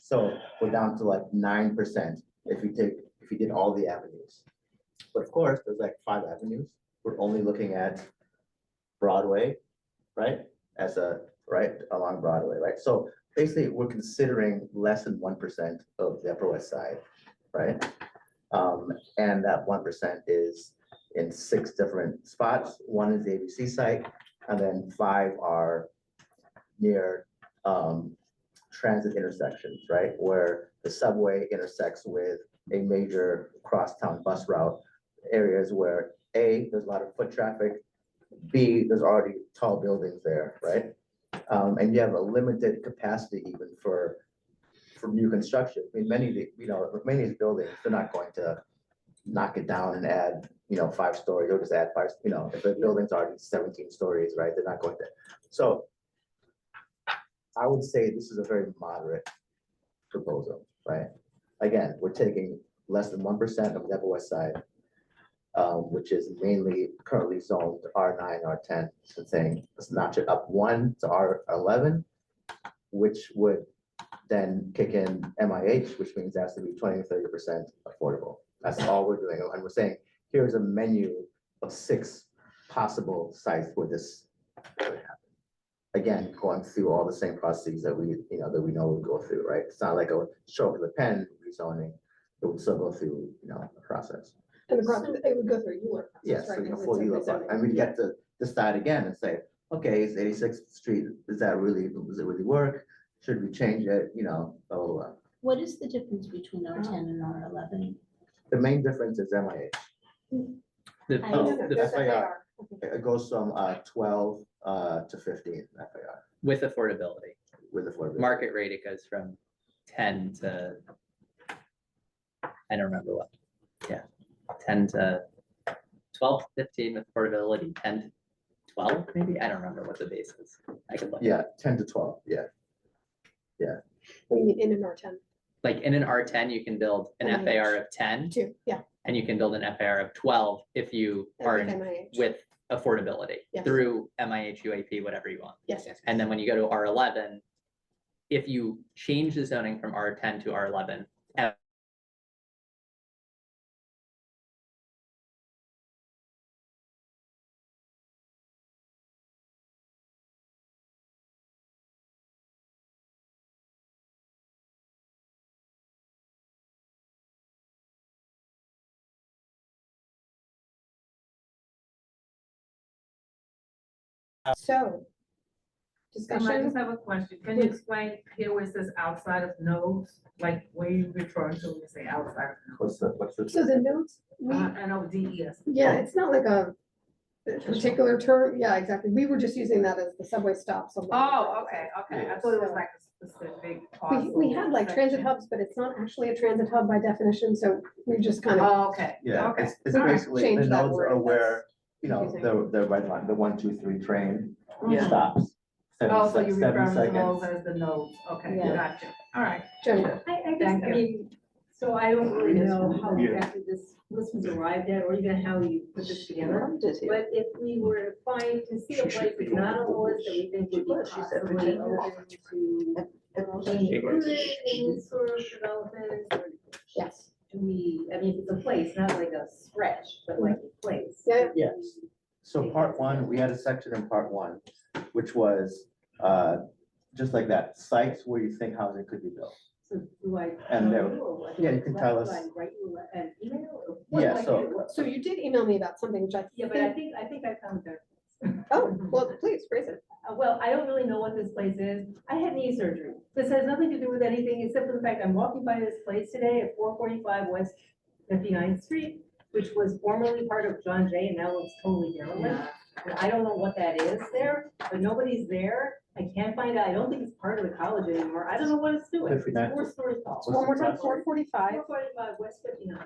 So we're down to like 9% if you did all the avenues. But of course, there's like 5 avenues. We're only looking at Broadway, right? Right along Broadway, right? So basically, we're considering less than 1% of the Upper West Side, right? And that 1% is in 6 different spots. 1 is the ABC site, and then 5 are near transit intersections, right? Where the subway intersects with a major crosstown bus route, areas where A, there's a lot of foot traffic, B, there's already tall buildings there, right? And you have a limited capacity even for new construction. I mean, many of these buildings, they're not going to knock it down and add, 5 stories, or just add 5, if the building's already 17 stories, right? They're not going to. So I would say this is a very moderate proposal, right? Again, we're taking less than 1% of the Upper West Side, which is mainly currently zoned R9, R10, and saying, let's notch it up 1 to R11, which would then kick in MIH, which means it has to be 20 to 30% affordable. That's all we're doing. And we're saying, here's a menu of 6 possible sites where this could happen. Again, going through all the same processes that we know would go through, right? It's not like a show up with a pen rezoning, it would still go through, a process. And the problem, it would go through a ULURP Yes, process, right? like a Because full it's ULURP, zoning. and we get to decide again and say, okay, is 86th Street, does it really work? Should we change it, blah, blah, blah. What is the difference between R10 and R11? The main difference is MIH. The, I Oh, know. the FAR, it goes from 12 to 15 FAR with affordability. with affordability. Market rate, it goes from 10 to, I don't remember what. Yeah, 10 to 12, 15 with affordability, 10 to 12, maybe? I don't remember what the base is. I could look. Yeah, 10 to 12, yeah. What do you mean in an R10? Like in an R10, you can build an MIH. FAR of 10 Two, yeah. and you can build an FAR of 12 if you And are with in- MIH. with affordability Yes. through MIH, UAP, whatever you want. Yes, yes. And then when you go to R11, if you change the zoning from R10 to R11, So, I discussion, just have a question. Can you explain here where it says outside of nodes? Like where you referring to when you say outside of nodes? What's the? so the notes, NODES. yeah, it's not like a particular term, yeah, exactly. We were just using that as the subway stops. along the Oh, roadway. okay. I thought it was like a specific. We had like transit section. hubs, but it's not actually a transit hub by definition, so we just kind of. Oh, okay. Yeah, Okay. it's All right, basically, the change that nodes word, are that's where, confusing. the right line, the 1, 2, 3 train Yeah. stops. Oh, so you're 7 referring to seconds. those as the nodes. Okay, Yeah. gotcha. All right. Jenny, I Thank guess, I you. mean, so I don't really know how Yeah. exactly this was arrived at, or even how you put this together. But if we were to find, to see a place that's not on the list that we think would be possibly open to being included in this sort of development, or yes, do we, I mean, it's a place, not like a stretch, but like a place. yeah, Yes. So part 1, we had a section in part 1, which was just like that, sites where you think housing could be built. So do I? And tell there- you, or what? yeah, you can tell Do us. I write you an email? Or what Yeah, do I so- do? What- so you did email me about something, which I Yeah, but I think I found that. oh, well, please, raise it. Well, I don't really know what this place is. I had knee surgery. This has nothing to do with anything except for the fact I'm walking by this place today at 445 West 59th Street, which was formerly part of John Jay and now looks totally derelict. And I don't know what that is there, but nobody's there. I can't find out. I don't think it's part of the college anymore. I don't know what it's doing. It's 59th. 4 stories tall. What's One the more time, class? 445. 445 West 59th.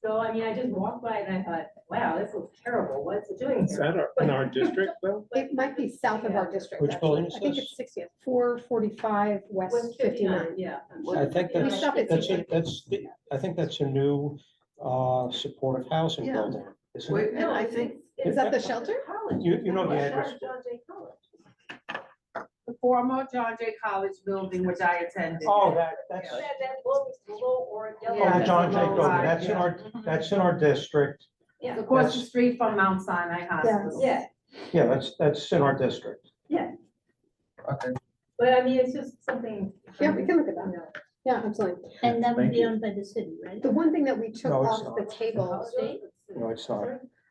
So, I mean, I just walked by and I thought, wow, this looks terrible. What's it doing Is here? that in our district though? It might be south of our district, Which actually. building is I think this? it's 60th, 445 West West 59. 59, yeah. I think We stop at that's, 60th. I think that's a new supportive housing Yeah. building. isn't Wait, it? and I think, Is that the shelter? College. You know the It's address. part of John Jay College. The former John Jay College building, which I attended. Oh, that's, That below or yellow. Yeah, oh, the John Jay below building, line, that's in yeah. our, that's in our district. Yeah. Across the street from Mount Sinai Hospital. Yeah, Yeah, that's in our district. yeah. Okay. But I mean, it's just something. Yeah, we can look at that. Yeah, absolutely. And that would Thank be you. owned by the city, right? The one thing that we took No, it's off not. the table, No, it's not.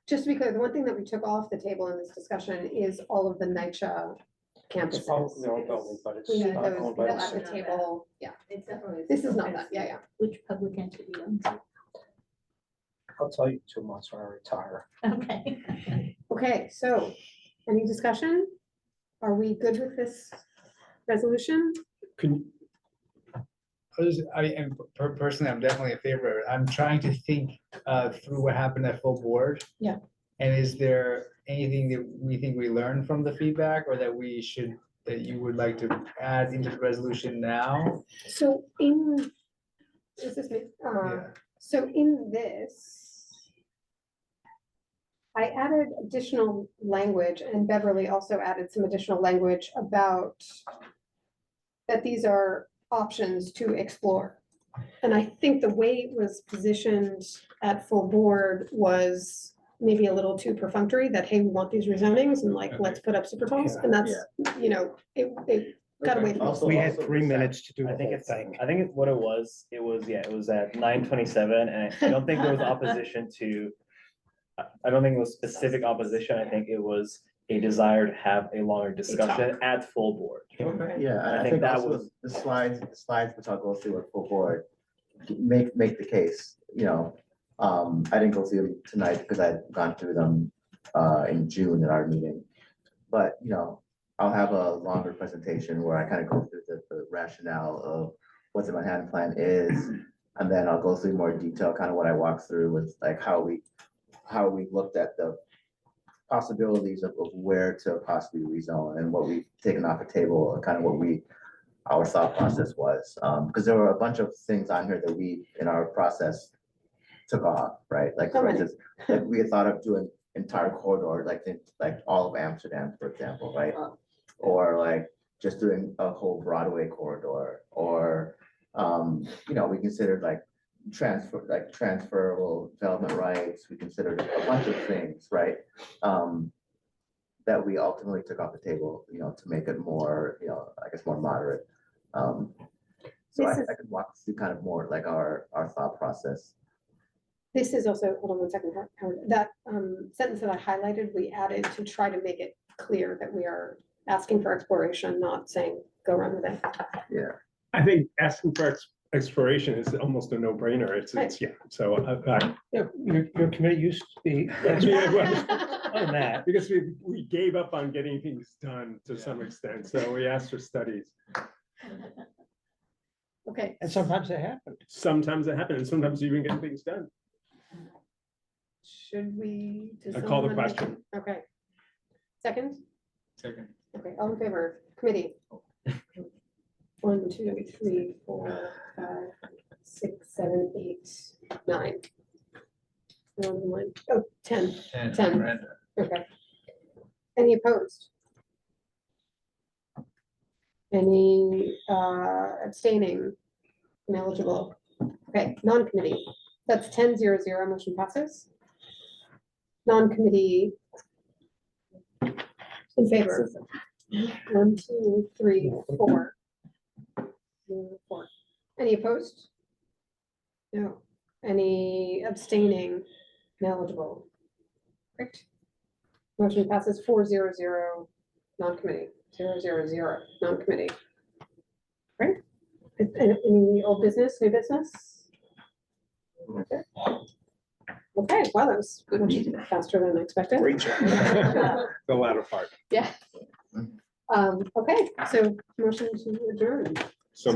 just to be clear, the one thing that we took off the table in this discussion is all of the NYCHA It's campuses. publicly owned building, but it's We need not those owned people by the at the city. table, yeah. It's definitely. This is not that, yeah, yeah. Which public entity owns it? I'll tell you 2 months when I retire. Okay. Okay, so, any discussion? Are we good with this resolution? Can, personally, I'm definitely in favor of it. I'm trying to think through what happened at full board. Yeah. And is there anything that we think we learned from the feedback or that we should, that you would like to add into the resolution now? So in, is this me? Yeah. So in this, I added additional language and Beverly also added some additional language about that these are options to explore. And I think the way it was positioned at full board was maybe a little too perfunctory that, hey, we want these rezonings and like, let's put up super talls. And that's, you know, it got away from us. We had 3 minutes to do I the think whole it's, thing. I think what it was at 9:27, and I don't think there was opposition to, I don't think it was specific opposition, I think it was a desire to have a longer discussion at full board. Yeah, I I think think that also was- the slides, which I'll go through at full board, make the case, you know. I didn't go through them tonight because I'd gone through them in June at our meeting. But, you know, I'll have a longer presentation where I kind of go through the rationale of what the Manhattan Plan is. And then I'll go through more detail, kind of what I walked through with like how we looked at the possibilities of where to possibly rezone and what we've taken off the table, and kind of what our thought process was. Because there were a bunch of things on here that we, in our process, took off, right? Like, for instance, like we had thought of doing entire corridor, like all of Amsterdam, for example, right? Or like just doing a whole Broadway corridor, or, you know, we considered like transferable development rights. We considered a bunch of things, right? That we ultimately took off the table, you know, to make it more, you know, I guess more moderate. So I could walk through kind of more like our thought process. This is also, hold on one second, Howard. That sentence that I highlighted, we added to try to make it clear that we are asking for exploration, not saying go run with it. Yeah. I think asking for exploration is almost a no-brainer. It's yeah. So Yeah, your committee used to be. on that, because we gave up on getting things done to some extent. So we asked for studies. Okay. And sometimes they happen. Sometimes it happens, and sometimes you even get things done. Should we? I call the someone- question. Okay. Second? Second. Okay, all in favor, committee? 1, 2, 3, 4, 5, 6, 7, 8, 9. 10. 10. Okay. Any opposed? Any abstaining? Ineligible? Okay, non-committee. That's 10-0-0, motion passes. Non-committee. In favor. 1, 2, 3, 4. 4. Any opposed? No. Any abstaining? Ineligible? Great. Motion passes 4-0-0, non-committee, 0-0-0, non-committee. Great. Any old business, new business? Okay. Okay, well, that was much faster than expected. Great job. The latter part. Yeah. Okay, so motion to adjourn. So